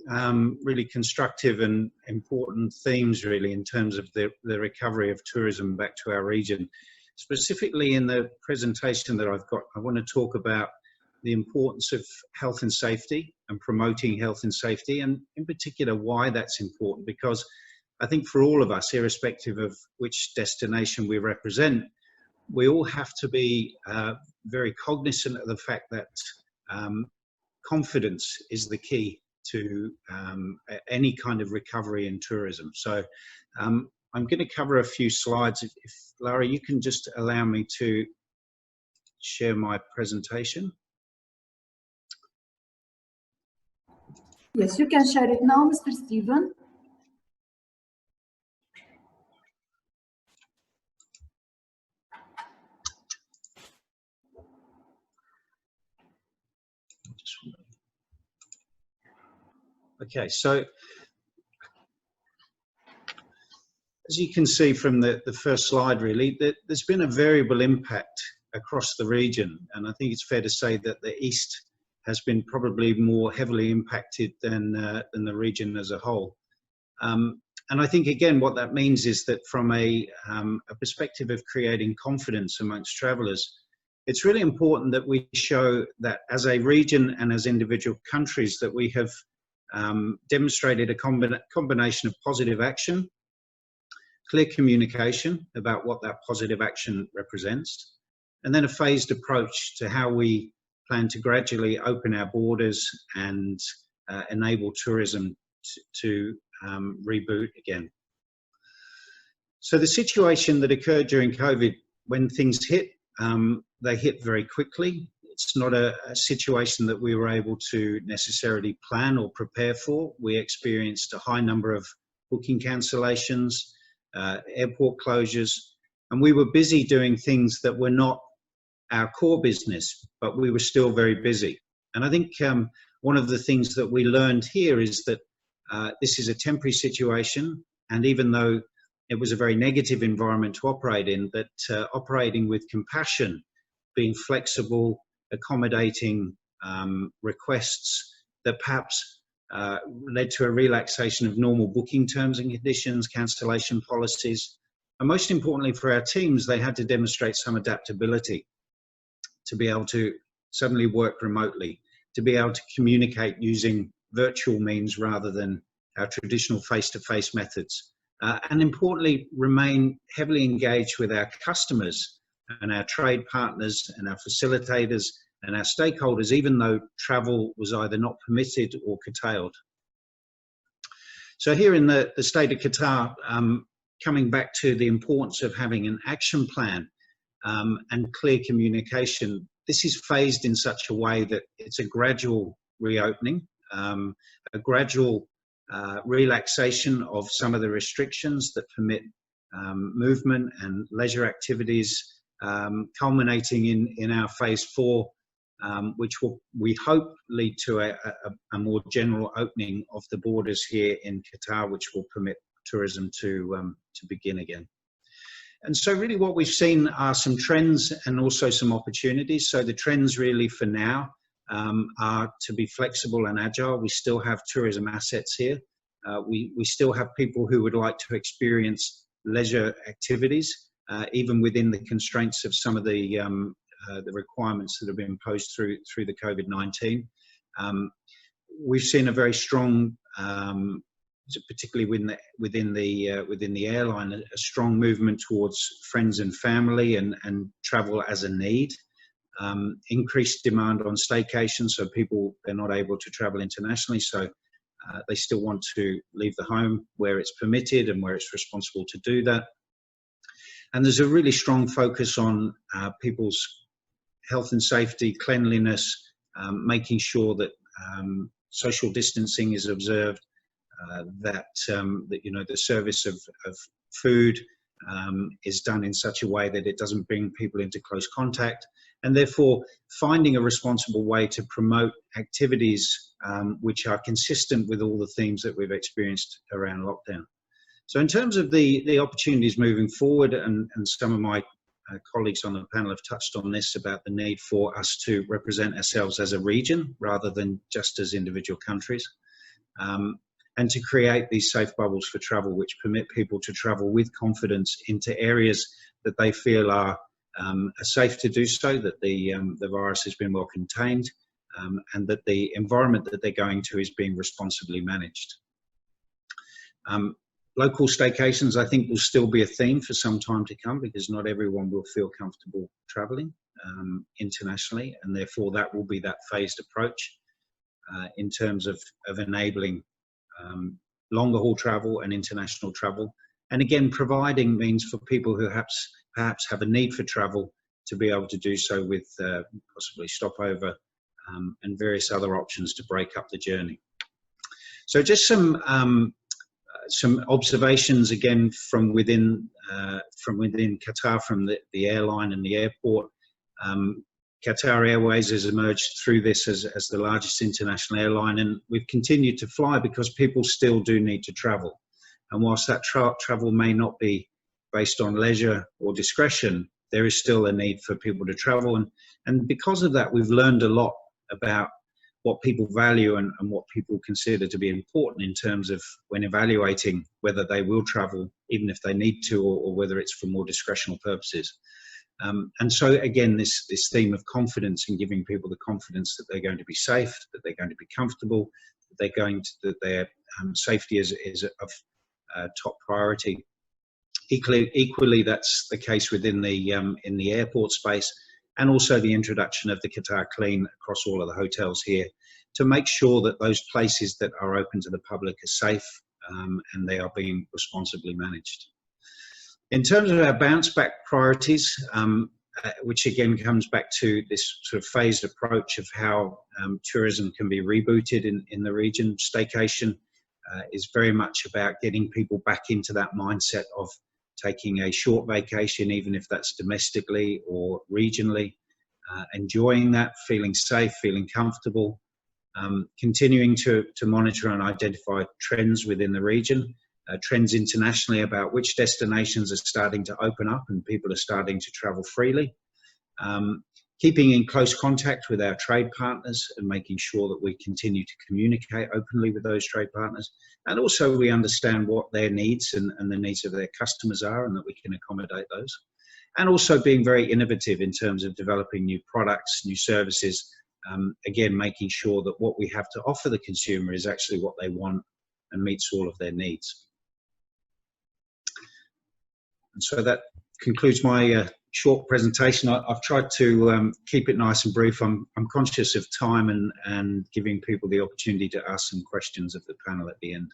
really constructive and important themes, really, in terms of the recovery of tourism back to our region. Specifically in the presentation that I've got, I want to talk about the importance of health and safety and promoting health and safety, and in particular why that's important, because I think for all of us, irrespective of which destination we represent, we all have to be very cognizant of the fact that confidence is the key to any kind of recovery in tourism. So I'm going to cover a few slides. If Lara, you can just allow me to share my presentation. Yes, you can share it now, Mr. Stephen. Okay, so as you can see from the first slide, really, there's been a variable impact across the region, and I think it's fair to say that the East has been probably more heavily impacted than the region as a whole. And I think, again, what that means is that from a perspective of creating confidence amongst travellers, it's really important that we show that as a region and as individual countries that we have demonstrated a combination of positive action, clear communication about what that positive action represents, and then a phased approach to how we plan to gradually open our borders and enable tourism to reboot again. So the situation that occurred during COVID, when things hit, they hit very quickly. It's not a situation that we were able to necessarily plan or prepare for. We experienced a high number of booking cancellations, airport closures, and we were busy doing things that were not our core business, but we were still very busy. And I think one of the things that we learned here is that this is a temporary situation, and even though it was a very negative environment to operate in, that operating with compassion, being flexible, accommodating requests that perhaps led to a relaxation of normal booking terms and conditions, cancellation policies, and most importantly for our teams, they had to demonstrate some adaptability to be able to suddenly work remotely, to be able to communicate using virtual means rather than our traditional face-to-face methods, and importantly remain heavily engaged with our customers and our trade partners and our facilitators and our stakeholders, even though travel was either not permitted or curtailed. So here in the state of Qatar, coming back to the importance of having an action plan and clear communication, this is phased in such a way that it's a gradual reopening, a gradual relaxation of some of the restrictions that permit movement and leisure activities, culminating in our phase 4, which will, we hope, lead to a more general opening of the borders here in Qatar, which will permit tourism to begin again. And so really what we've seen are some trends and also some opportunities. So the trends really for now are to be flexible and agile. We still have tourism assets here. We still have people who would like to experience leisure activities, even within the constraints of some of the requirements that have been imposed through the COVID-19. we've seen a very strong, particularly within the airline, a strong movement towards friends and family and travel as a need. Increased demand on staycations, so people, they're not able to travel internationally, so they still want to leave the home where it's permitted and where it's responsible to do that. And there's a really strong focus on people's health and safety, cleanliness, making sure that social distancing is observed, that you know, the service of food is done in such a way that it doesn't bring people into close contact, and therefore finding a responsible way to promote activities which are consistent with all the themes that we've experienced around lockdown. So in terms of the opportunities moving forward, and some of my colleagues on the panel have touched on this, about the need for us to represent ourselves as a region rather than just as individual countries, and to create these safe bubbles for travel which permit people to travel with confidence into areas that they feel are safe to do so, that the virus has been well contained, and that the environment that they're going to is being responsibly managed. Local staycations, I think, will still be a theme for some time to come, because not everyone will feel comfortable travelling internationally, and therefore that will be that phased approach in terms of enabling longer haul travel and international travel, and again providing means for people who perhaps have a need for travel to be able to do so with possibly stopover and various other options to break up the journey. So just some observations again from within Qatar, from the airline and the airport. Qatar Airways has emerged through this as the largest international airline, and we've continued to fly because people still do need to travel. And whilst that travel may not be based on leisure or discretion, there is still a need for people to travel. And because of that, we've learned a lot about what people value and what people consider to be important in terms of when evaluating whether they will travel, even if they need to, or whether it's for more discretional purposes. And so again, this theme of confidence, and giving people the confidence that they're going to be safe, that they're going to be comfortable, that their safety is of top priority. Equally, that's the case within in the airport space, and also the introduction of the Qatar Clean across all of the hotels here, to make sure that those places that are open to the public are safe and they are being responsibly managed. In terms of our bounce back priorities, which again comes back to this sort of phased approach of how tourism can be rebooted in the region, staycation is very much about getting people back into that mindset of taking a short vacation, even if that's domestically or regionally, enjoying that, feeling safe, feeling comfortable, continuing to monitor and identify trends within the region, trends internationally about which destinations are starting to open up and people are starting to travel freely, keeping in close contact with our trade partners and making sure that we continue to communicate openly with those trade partners, and also we understand what their needs and the needs of their customers are, and that we can accommodate those, and also being very innovative in terms of developing new products, new services, again making sure that what we have to offer the consumer is actually what they want and meets all of their needs. And so that concludes my short presentation. I've tried to keep it nice and brief. I'm conscious of time and giving people the opportunity to ask some questions of the panel at the end.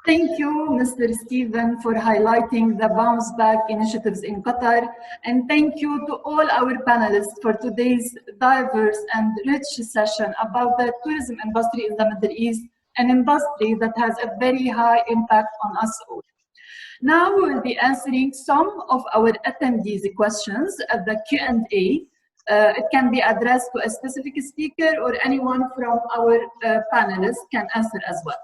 Thank you, Mr. Stephen, for highlighting the bounce back initiatives in Qatar. And thank you to all our panelists for today's diverse and rich session about the tourism industry in the Middle East, an industry that has a very high impact on us all. Now we will be answering some of our attendees' questions at the Q&A. It can be addressed to a specific speaker, or anyone from our panelists can answer as well.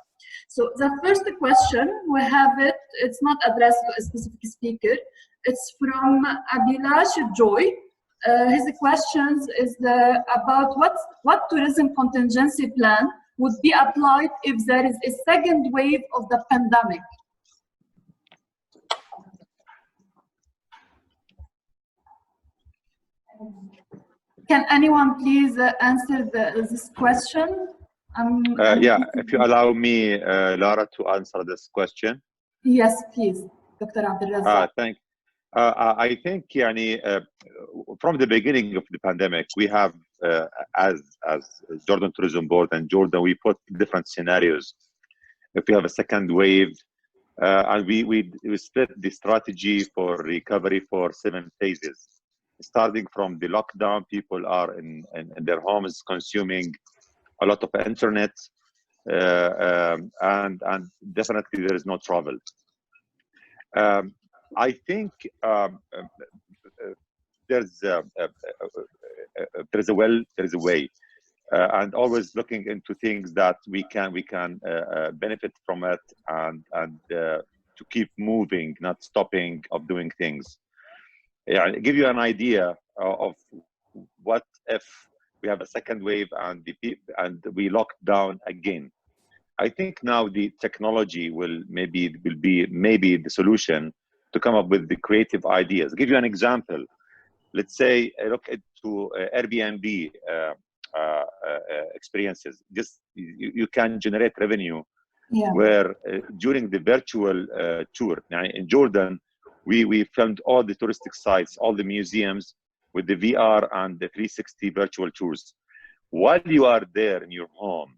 So the first question, we have it, it's not addressed to a specific speaker. It's from Abhilash Joy. His questions is about what tourism contingency plan would be applied if there is a second wave of the pandemic. Can anyone please answer this question? Yeah, if you allow me, Lara, to answer this question. Yes, please, Dr. Abdelrazak. I think from the beginning of the pandemic, we have, as Jordan Tourism Board and Jordan, we put different scenarios. If we have a second wave, and we split the strategy for recovery for 7 phases. Starting from the lockdown, people are in their homes consuming a lot of internet, and definitely there is no travel. I think there's a way, and always looking into things that we can benefit from it, and to keep moving, not stopping of doing things. Yeah, I'll give you an idea of what if we have a second wave and we lock down again. I think now the technology will be the solution to come up with the creative ideas. I'll give you an example. Let's say look into Airbnb experiences. Just you can generate revenue, where during the virtual tour. Now in Jordan, we filmed all the touristic sites, all the museums with the VR and the 360 virtual tours. While you are there in your home,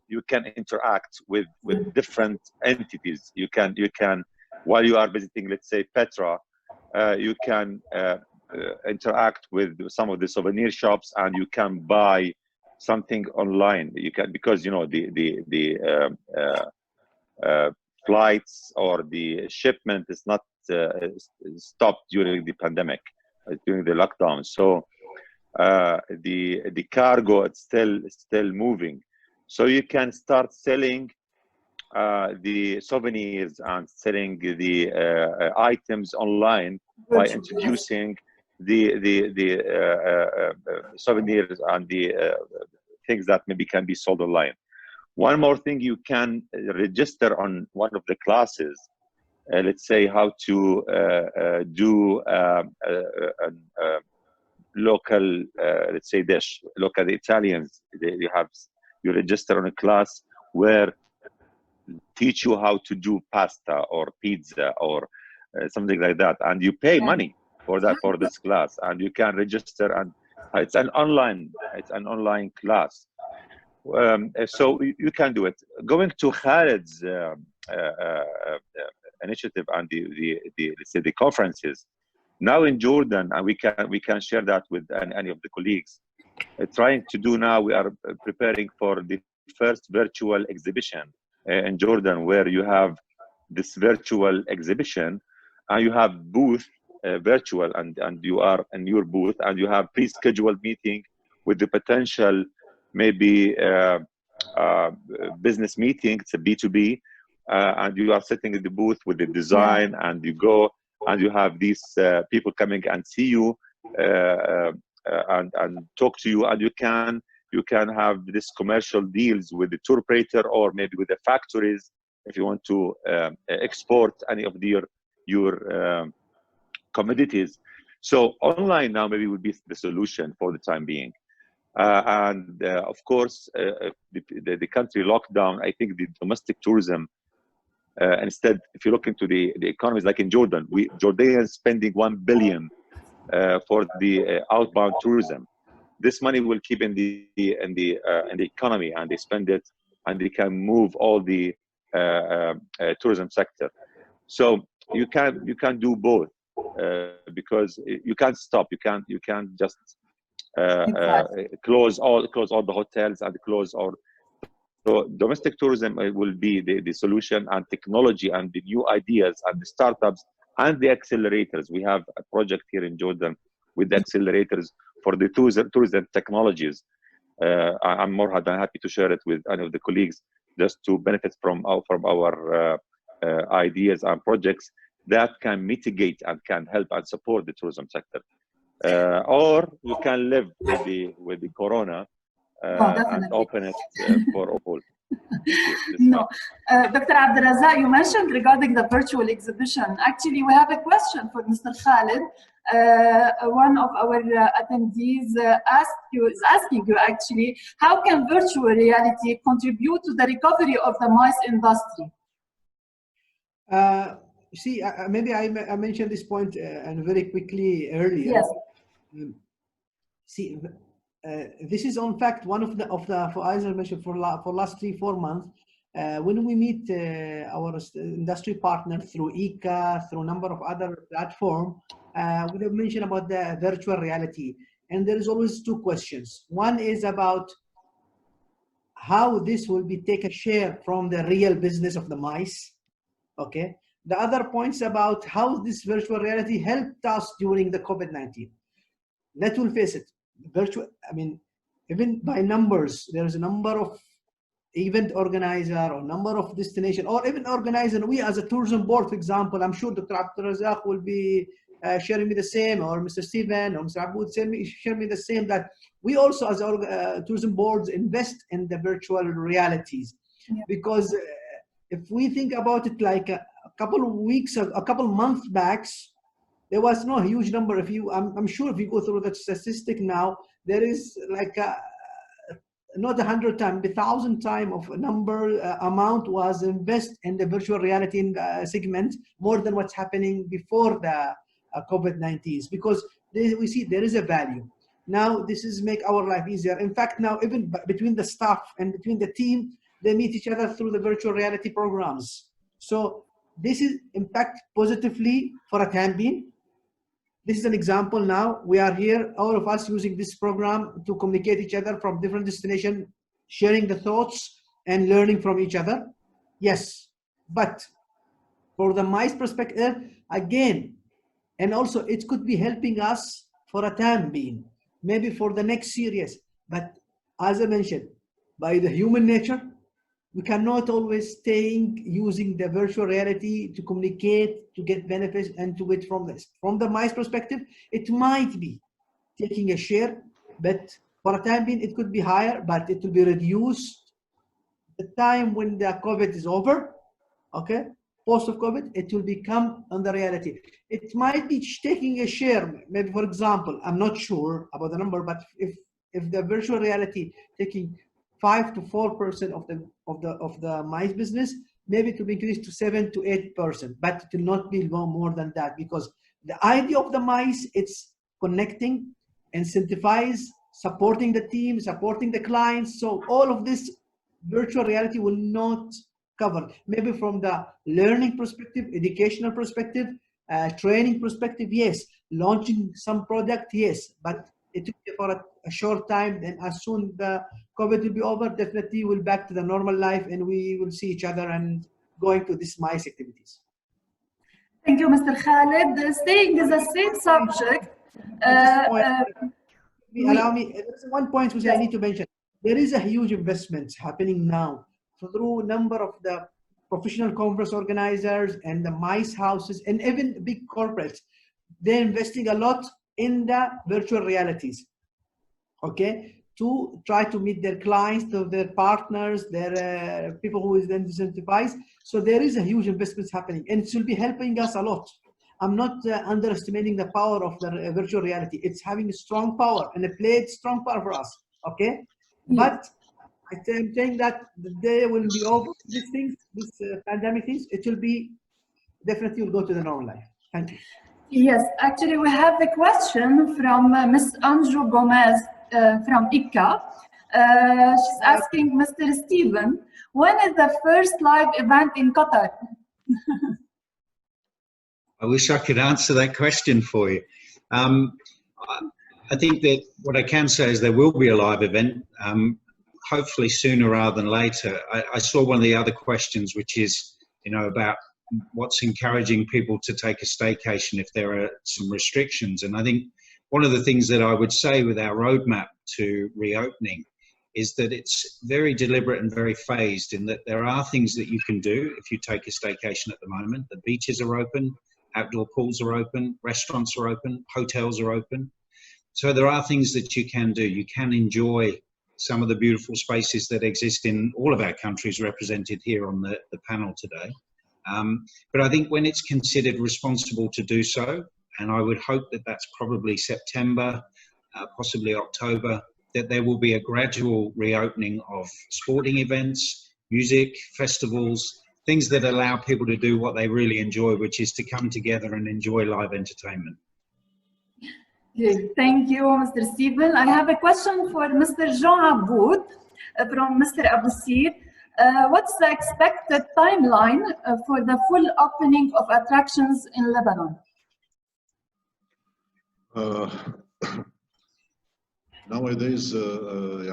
you can interact with different entities. You can while you are visiting, let's say Petra, you can interact with some of the souvenir shops, and you can buy something online. You can, because you know the flights or the shipment is not stopped during the pandemic, during the lockdown. So the cargo it's still moving. So you can start selling the souvenirs and selling the items online by introducing the souvenirs and the things that maybe can be sold online. One more thing, you can register on one of the classes. Let's say how to do local, let's say dish. Look at the Italians. You register on a class where teach you how to do pasta or pizza or something like that, and you pay money for that, for this class, and you can register, and it's an online class. So you can do it. Going to Khalid's initiative and let's say the conferences now in Jordan, and we can share that with any of the colleagues. Trying to do now, we are preparing for the first virtual exhibition in Jordan, where you have this virtual exhibition, and you have booth virtual, and you are in your booth, and you have pre-scheduled meeting with the potential maybe business meeting. It's a B2B, and you are sitting in the booth with the design, and you go and you have these people coming and see you and talk to you, and you can have this commercial deals with the tour operator, or maybe with the factories if you want to export any of your commodities. So online now maybe would be the solution for the time being. And of course, the country lockdown, I think the domestic tourism, instead, if you look into the economies, like in Jordan, Jordanians spending $1 billion for the outbound tourism. This money will keep in the economy, and they spend it, and they can move all the tourism sector. So you can do both, because you can't stop. You can't just close all the hotels and close all. So domestic tourism will be the solution, and technology and the new ideas and the startups and the accelerators. We have a project here in Jordan with the accelerators for the tourism technologies. I'm more than happy to share it with any of the colleagues, just to benefit from our ideas and projects that can mitigate and can help and support the tourism sector. Or you can live with the corona and open it for all. No, Dr. Abdelrazak, you mentioned regarding the virtual exhibition. Actually, we have a question for Mr. Khalid. one of our attendees is asking you actually, how can virtual reality contribute to the recovery of the MICE industry? See, maybe I mentioned this point and very quickly earlier. Yes. See, this is in fact one of the for as I mentioned for last 3-4 months. When we meet our industry partner through ICA, through a number of other platforms, we have mentioned about the virtual reality, and there is always 2 questions. One is about how this will be take a share from the real business of the MICE. Okay. The other points about how this virtual reality helped us during the COVID-19. Let will face it, virtual. I mean, even by numbers, there is a number of event organizer or number of destination or even organizer. We as a tourism board, for example, I'm sure Dr. Abdulrazak will be sharing me the same, or Mr. Steven or Mr. Aboud share me the same, that we also as tourism boards invest in the virtual realities. Yeah. Because if we think about it, like a couple of weeks, a couple months back, there was no huge number. If you, I'm sure if you go through the statistic now, there is like not 100 times, 1,000 times of number amount was invested in the virtual reality in segment more than what's happening before the COVID-19, because we see there is a value. Now this is make our life easier. In fact, now even between the staff and between the team, they meet each other through the virtual reality programs. So this is impact positively for a time being. This is an example now. We are here, all of us using this program to communicate each other from different destinations, sharing the thoughts and learning from each other. Yes, but for the MICE perspective, again, and also it could be helping us for a time being, maybe for the next series. But as I mentioned, by the human nature, we cannot always stay using the virtual reality to communicate, to get benefits, and to get from this. From the MICE perspective, it might be taking a share, but for a time being, it could be higher, but it will be reduced. The time when the COVID is over, okay, post of COVID, it will become on the reality. It might be taking a share, maybe for example, I'm not sure about the number, but if the virtual reality taking 5 to 4% of the MICE business, maybe it will increase to 7 to 8%, but it will not be more than that, because the idea of the MICE, it's connecting, incentivize, supporting the team, supporting the clients. So all of this virtual reality will not cover. Maybe from the learning perspective, educational perspective, training perspective, yes. Launching some product, yes, but it will be for a short time. Then as soon the COVID will be over, definitely we'll back to the normal life and we will see each other and going to these MICE activities. Thank you, Mr. Khaled. Staying with the same subject. Allow me, there's one point which I need to mention. There is a huge investment happening now through a number of the professional conference organizers and the MICE houses and even big corporates. They're investing a lot in the virtual realities, okay, to try to meet their clients, to their partners, their people who is then incentivized. So there is a huge investment happening, and it will be helping us a lot. I'm not underestimating the power of the virtual reality. It's having a strong power, and it played strong power for us, okay? But I'm saying that the day will be over, these things, this pandemic things, it will be, definitely will go to the normal life. Thank you. Yes, actually we have a question from Ms. Anju Gomez from ICA. She's asking Mr. Steven, when is the first live event in Qatar? I wish I could answer that question for you. I think that what I can say is there will be a live event, hopefully sooner rather than later. I saw one of the other questions, which is, you know, about what's encouraging people to take a staycation if there are some restrictions. And I think one of the things that I would say with our roadmap to reopening is that it's very deliberate and very phased, in that there are things that you can do if you take a staycation at the moment. The beaches are open, outdoor pools are open, restaurants are open, hotels are open. So there are things that you can do. You can enjoy some of the beautiful spaces that exist in all of our countries represented here on the panel today. But I think when it's considered responsible to do so, and I would hope that that's probably September, possibly October, that there will be a gradual reopening of sporting events, music, festivals, things that allow people to do what they really enjoy, which is to come together and enjoy live entertainment. Good. Thank you, Mr. Stephen. I have a question for Mr. Jean Aboud from Mr. Abu Sir. What's the expected timeline for the full opening of attractions in Lebanon? Nowadays, the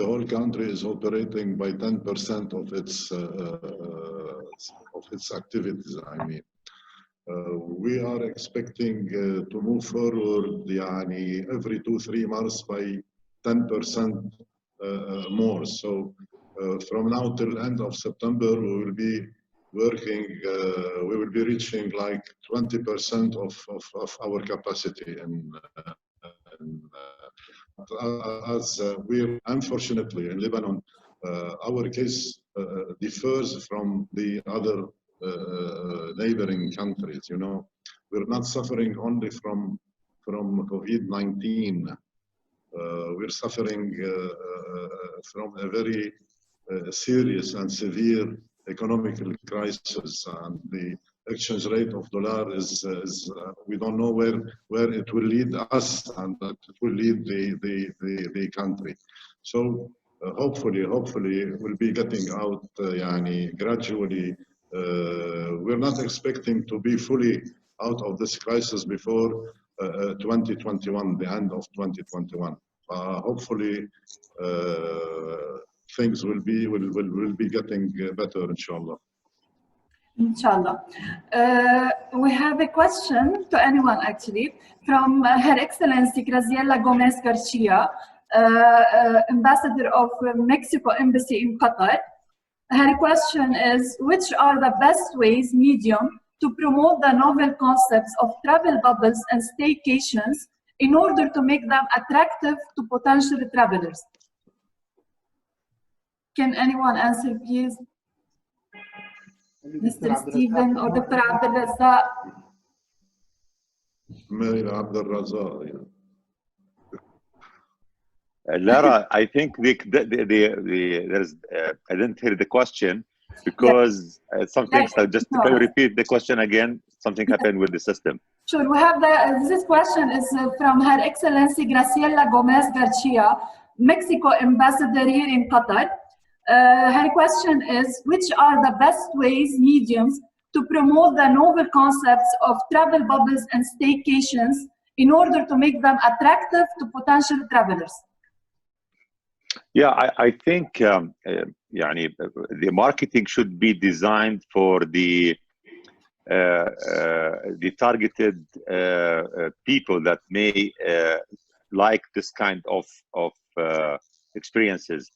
whole country is operating by 10% of its activities. I mean, we are expecting to move forward every 2-3 months by 10% more. So from now till end of September, we will be working, we will be reaching like 20% of our capacity. As we're unfortunately in Lebanon, our case differs from the other neighboring countries. You know, we're not suffering only from COVID-19. We're suffering from a very serious and severe economical crisis, and the exchange rate of dollar is we don't know where it will lead us, and that it will lead the country. So hopefully we'll be getting out gradually. We're not expecting to be fully out of this crisis before 2021, the end of 2021. Hopefully things will be getting better, inshallah. Inshallah. We have a question to anyone actually from Her Excellency Graciela Gomez Garcia, Ambassador of Mexico Embassy in Qatar. Her question is, which are the best ways, medium, to promote the novel concepts of travel bubbles and staycations in order to make them attractive to potential travelers? Can anyone answer, please? Mr. Stephen or Dr. Abdel Razak? Lara, I think there's I didn't hear the question because something. So just can you repeat the question again? Something happened with the system. Sure. We have this question is from Her Excellency Graciela Gomez Garcia, Mexico Ambassador here in Qatar. Her question is, which are the best ways, mediums, to promote the novel concepts of travel bubbles and staycations in order to make them attractive to potential travelers? Yeah, I think the marketing should be designed for the targeted people that may like this kind of experiences.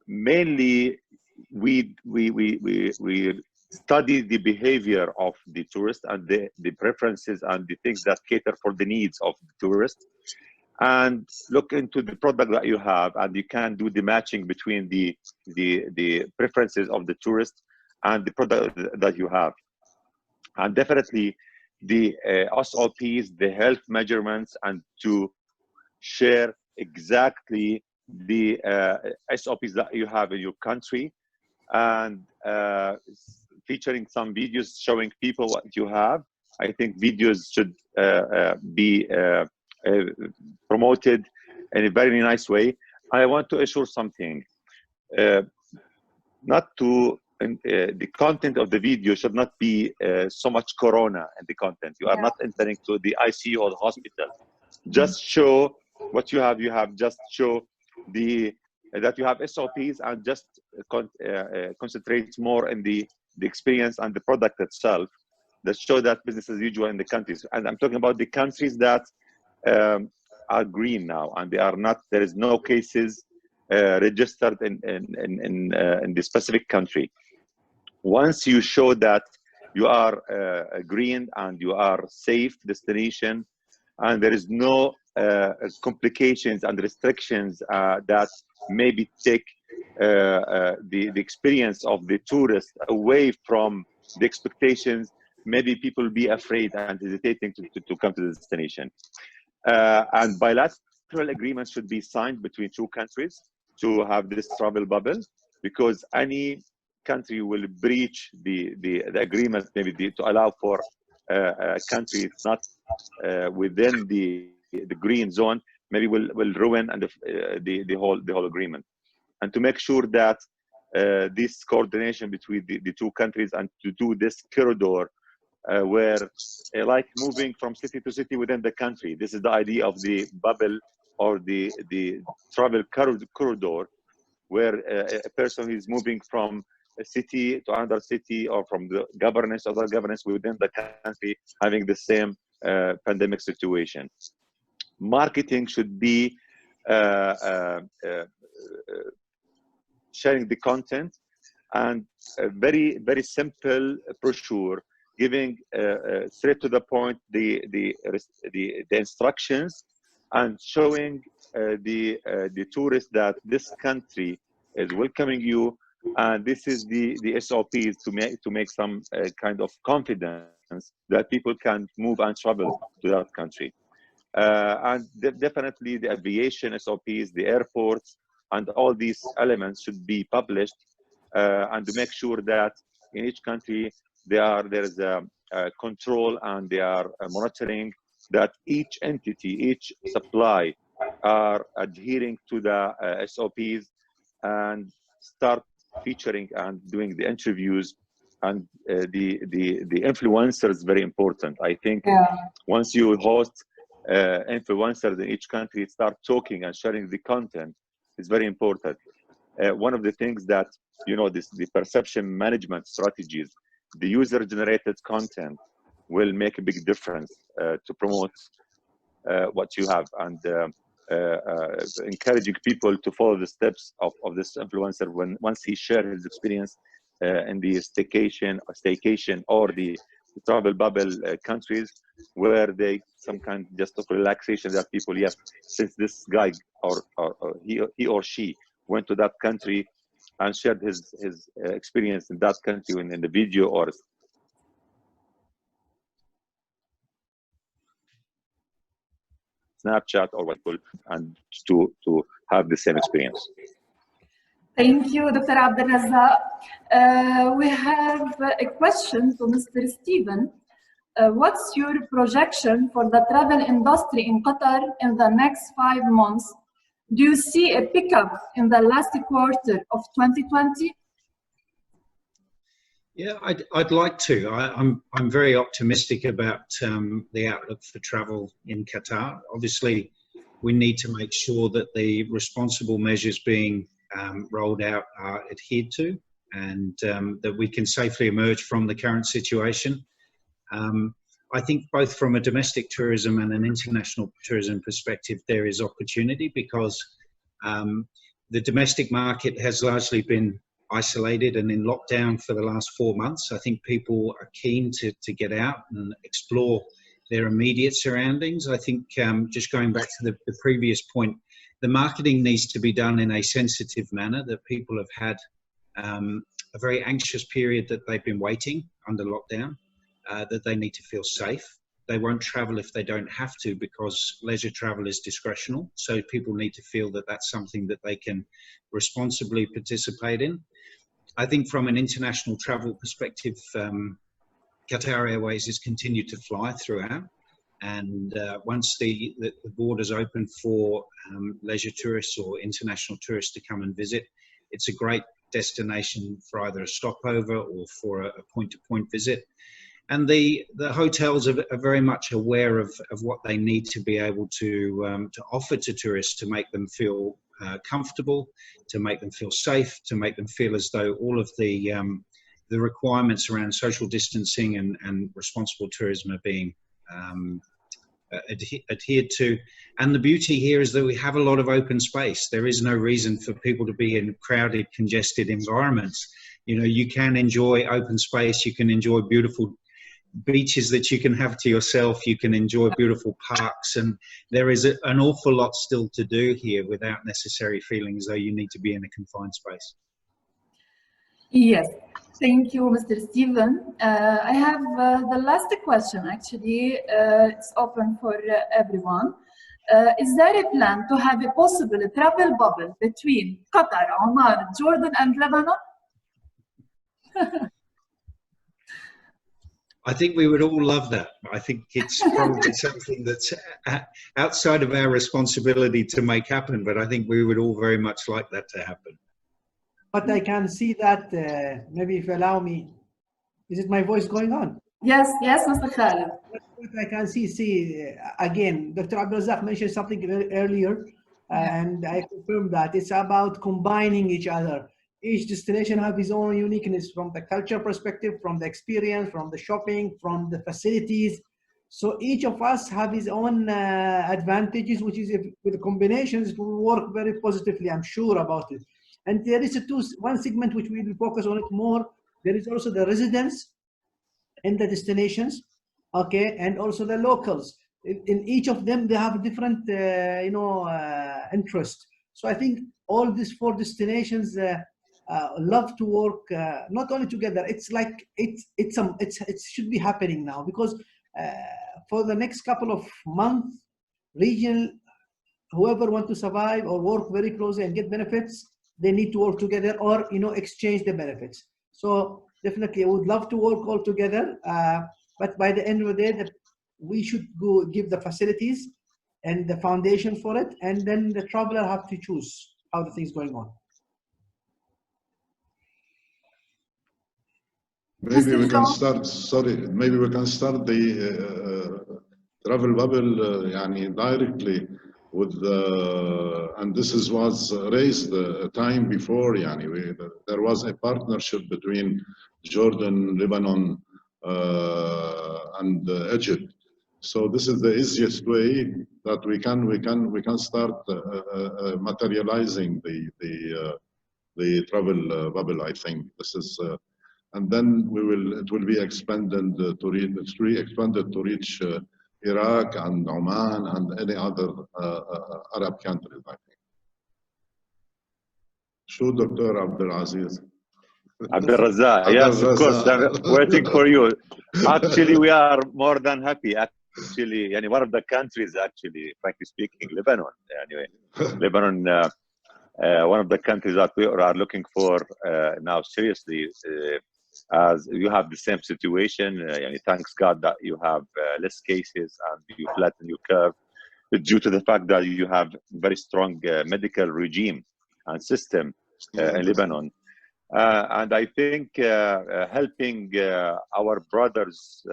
Mainly, we study the behavior of the tourist and the preferences and the things that cater for the needs of the tourist, and look into the product that you have, and you can do the matching between the preferences of the tourist and the product that you have. And definitely the SOPs, the health measurements, and to share exactly the SOPs that you have in your country, and featuring some videos showing people what you have. I think videos should be promoted in a very nice way. I want to assure something, the content of the video should not be so much corona in the content. You are not entering to the ICU or the hospital. Just show what you have. Just show that you have SOPs, and just concentrate more in the experience and the product itself, that show that business as usual in the countries. And I'm talking about the countries that are green now, and they are not. There is no cases registered in the specific country. Once you show that you are green and you are safe destination, and there is no complications and restrictions that maybe take the experience of the tourist away from the expectations, maybe people will be afraid and hesitating to come to the destination. And bilateral agreements should be signed between two countries to have this travel bubble, because any country will breach the agreement, maybe to allow for a country it's not within the green zone, maybe will ruin and the whole agreement. And to make sure that this coordination between the two countries, and to do this corridor where like moving from city to city within the country. This is the idea of the bubble or the travel corridor, where a person is moving from a city to another city, or from the governance, other governance within the country, having the same pandemic situation. Marketing should be sharing the content, and a very simple brochure, giving straight to the point the instructions, and showing the tourists that this country is welcoming you, and this is the SOPs to make some kind of confidence that people can move and travel to that country. And definitely the aviation SOPs, the airports, and all these elements should be published, and to make sure that in each country there is a control, and they are monitoring that each entity, each supply are adhering to the SOPs, and start featuring and doing the interviews. And the influencers is very important. I think once you host influencers in each country, start talking and sharing the content is very important. One of the things that, you know, the perception management strategies, the user-generated content will make a big difference to promote what you have, and encouraging people to follow the steps of this influencer once he shares his experience in the staycation or the travel bubble countries, where they some kind just of relaxation that people, yes, since this guy or he or she went to that country and shared his experience in that country in the video or Snapchat or whatever, and to have the same experience. Thank you, Dr. Abdelrazak. We have a question to Mr. Stephen. What's your projection for the travel industry in Qatar in the next 5 months? Do you see a pickup in the last quarter of 2020? Yeah, I'd like to. I'm very optimistic about the outlook for travel in Qatar. Obviously, we need to make sure that the responsible measures being rolled out are adhered to, and that we can safely emerge from the current situation. I think both from a domestic tourism and an international tourism perspective, there is opportunity, because the domestic market has largely been isolated and in lockdown for the last 4 months. I think people are keen to get out and explore their immediate surroundings. I think just going back to the previous point, the marketing needs to be done in a sensitive manner, that people have had a very anxious period that they've been waiting under lockdown, that they need to feel safe. They won't travel if they don't have to, because leisure travel is discretional. So people need to feel that that's something that they can responsibly participate in. I think from an international travel perspective, Qatar Airways has continued to fly throughout. And once the borders open for leisure tourists or international tourists to come and visit, it's a great destination for either a stopover or for a point-to-point visit. And the hotels are very much aware of what they need to be able to offer to tourists, to make them feel comfortable, to make them feel safe, to make them feel as though all of the requirements around social distancing and responsible tourism are being adhered to. And the beauty here is that we have a lot of open space. There is no reason for people to be in crowded, congested environments. You know, you can enjoy open space, you can enjoy beautiful beaches that you can have to yourself, you can enjoy beautiful parks, and there is an awful lot still to do here without necessarily feeling as though you need to be in a confined space. Yes, thank you, Mr. Stephen. I have the last question, actually. It's open for everyone. Is there a plan to have a possible travel bubble between Qatar, Oman, Jordan, and Lebanon? I think we would all love that. I think it's probably something that's outside of our responsibility to make happen, but I think we would all very much like that to happen. But I can see that, maybe if you allow me, is it my voice going on? Yes, yes, Mr. Khalid. What I can see, again, Dr. Abdelrazak mentioned something earlier, and I confirm that it's about combining each other. Each destination has its own uniqueness from the culture perspective, from the experience, from the shopping, from the facilities. So each of us have his own advantages, which is, if, with the combinations, it will work very positively, I'm sure about it. And there is one segment which we will focus on it more. There is also the residents and the destinations, okay, and also the locals. In each of them, they have different, interest. So I think all these 4 destinations love to work not only together. It's like it should be happening now, because for the next couple of months, regional, whoever want to survive or work very closely and get benefits, they need to work together, or exchange the benefits. So definitely, I would love to work all together, but by the end of the day, we should go give the facilities and the foundation for it, and then the traveler have to choose how the thing's going on. Maybe we can start. Sorry, maybe we can start the travel bubble directly with and this was raised time before. There was a partnership between Jordan, Lebanon, and Egypt. So this is the easiest way that we can start materializing the travel bubble. I think this is. And then it will be expanded to reach Iraq and Oman and any other Arab countries, I think. Sure, Dr. Abdelaziz. Abdelrazak, yes, of course, I'm waiting for you. Actually, we are more than happy. Actually, one of the countries, actually, frankly speaking, Lebanon. Anyway, Lebanon, one of the countries that we are looking for now seriously, as you have the same situation. Thanks God that you have less cases and you flatten your curve, due to the fact that you have very strong medical regime and system in Lebanon. And I think helping our brothers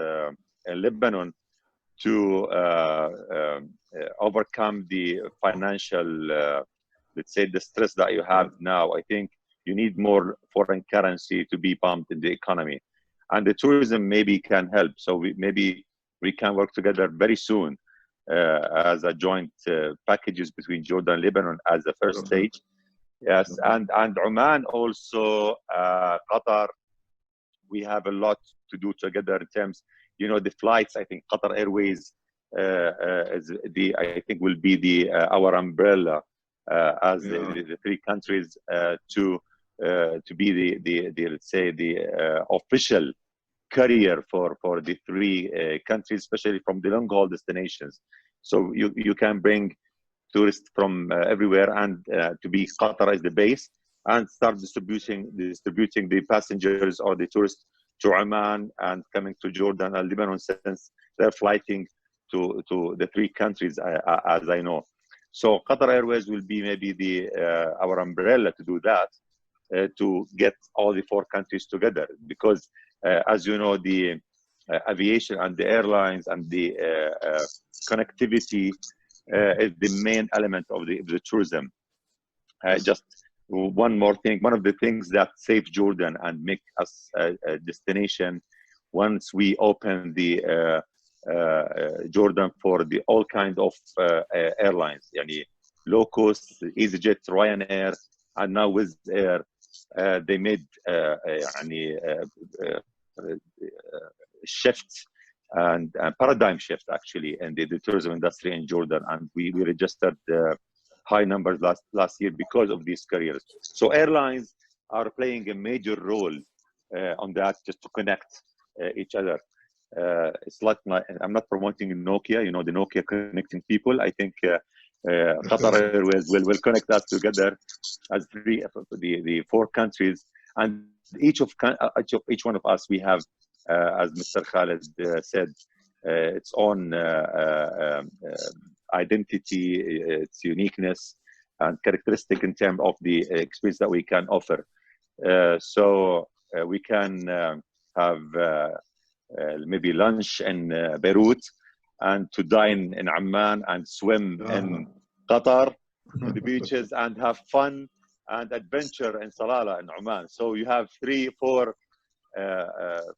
in Lebanon to overcome the financial, let's say, the stress that you have now, I think you need more foreign currency to be pumped in the economy. And the tourism maybe can help. So maybe we can work together very soon as a joint packages between Jordan and Lebanon as the first stage. Yes, and Oman also, Qatar, we have a lot to do together in terms, the flights. I think Qatar Airways I think will be our umbrella as the 3 countries to be the let's say the official carrier for the 3 countries, especially from the long haul destinations. So you can bring tourists from everywhere, and to be Qatar as the base, and start distributing the passengers or the tourists to Oman and coming to Jordan and Lebanon, since they're flying to the 3 countries, as I know. So Qatar Airways will be maybe our umbrella to do that, to get all the 4 countries together, because as you know, the aviation and the airlines and the connectivity is the main element of the tourism. Just one more thing, one of the things that saved Jordan and make us a destination, once we open the Jordan for the all kind of airlines, low cost, EasyJet, Ryanair, and now Wizz Air, they made shifts and paradigm shift actually in the tourism industry in Jordan, and we registered high numbers last year because of these careers. So airlines are playing a major role on that, just to connect each other. It's like I'm not promoting Nokia, you know, the Nokia connecting people. I think Qatar Airways will connect us together as the 4 countries, and each one of us, we have, as Mr. Khaled said, its own identity, its uniqueness and characteristic in terms of the experience that we can offer. So we can have maybe lunch in Beirut, and to dine in Amman, and swim in Qatar, on the beaches, and have fun and adventure in Salalah in Oman. So you have 3, 4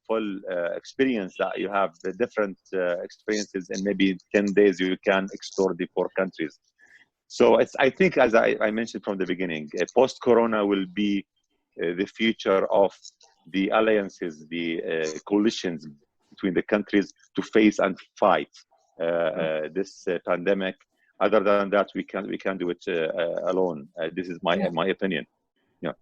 full experience that you have the different experiences, and maybe 10 days you can explore the 4 countries. So I think, as I mentioned from the beginning, post-corona will be the future of the alliances, the coalitions between the countries to face and fight this pandemic. Other than that, we can't do it alone. This is my opinion. Yeah.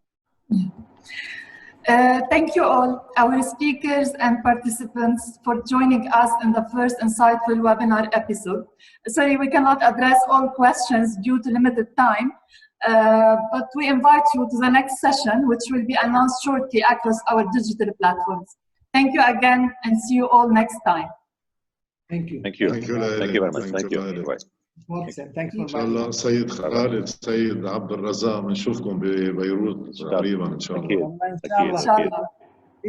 Thank you all, our speakers and participants, for joining us in the first insightful webinar episode. Sorry, we cannot address all questions due to limited time, but we invite you to the next session, which will be announced shortly across our digital platforms. Thank you again, and see you all next time. Thank you. Thank you. Thank you, Thank you very much. Thank you. Thanks for ان شاء الله سيد خالد، سيد عبد الرزاق، بنشوفكم ببيروت قريبا ان شاء الله. اكيد إن شاء الله.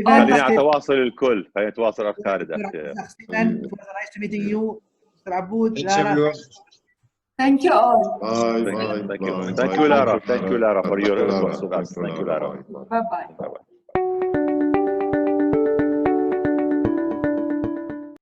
خلينا على تواصل الكل، خلينا نتواصل اخ خالد. Nice meeting you, Mr. Aboud. Thanks, everyone. Thank you all. Bye, bye, Thank you. bye. Thank you, Lara. Thank you, Lara, for your efforts with us. Thank you, Lara. Bye-bye. Bye-bye.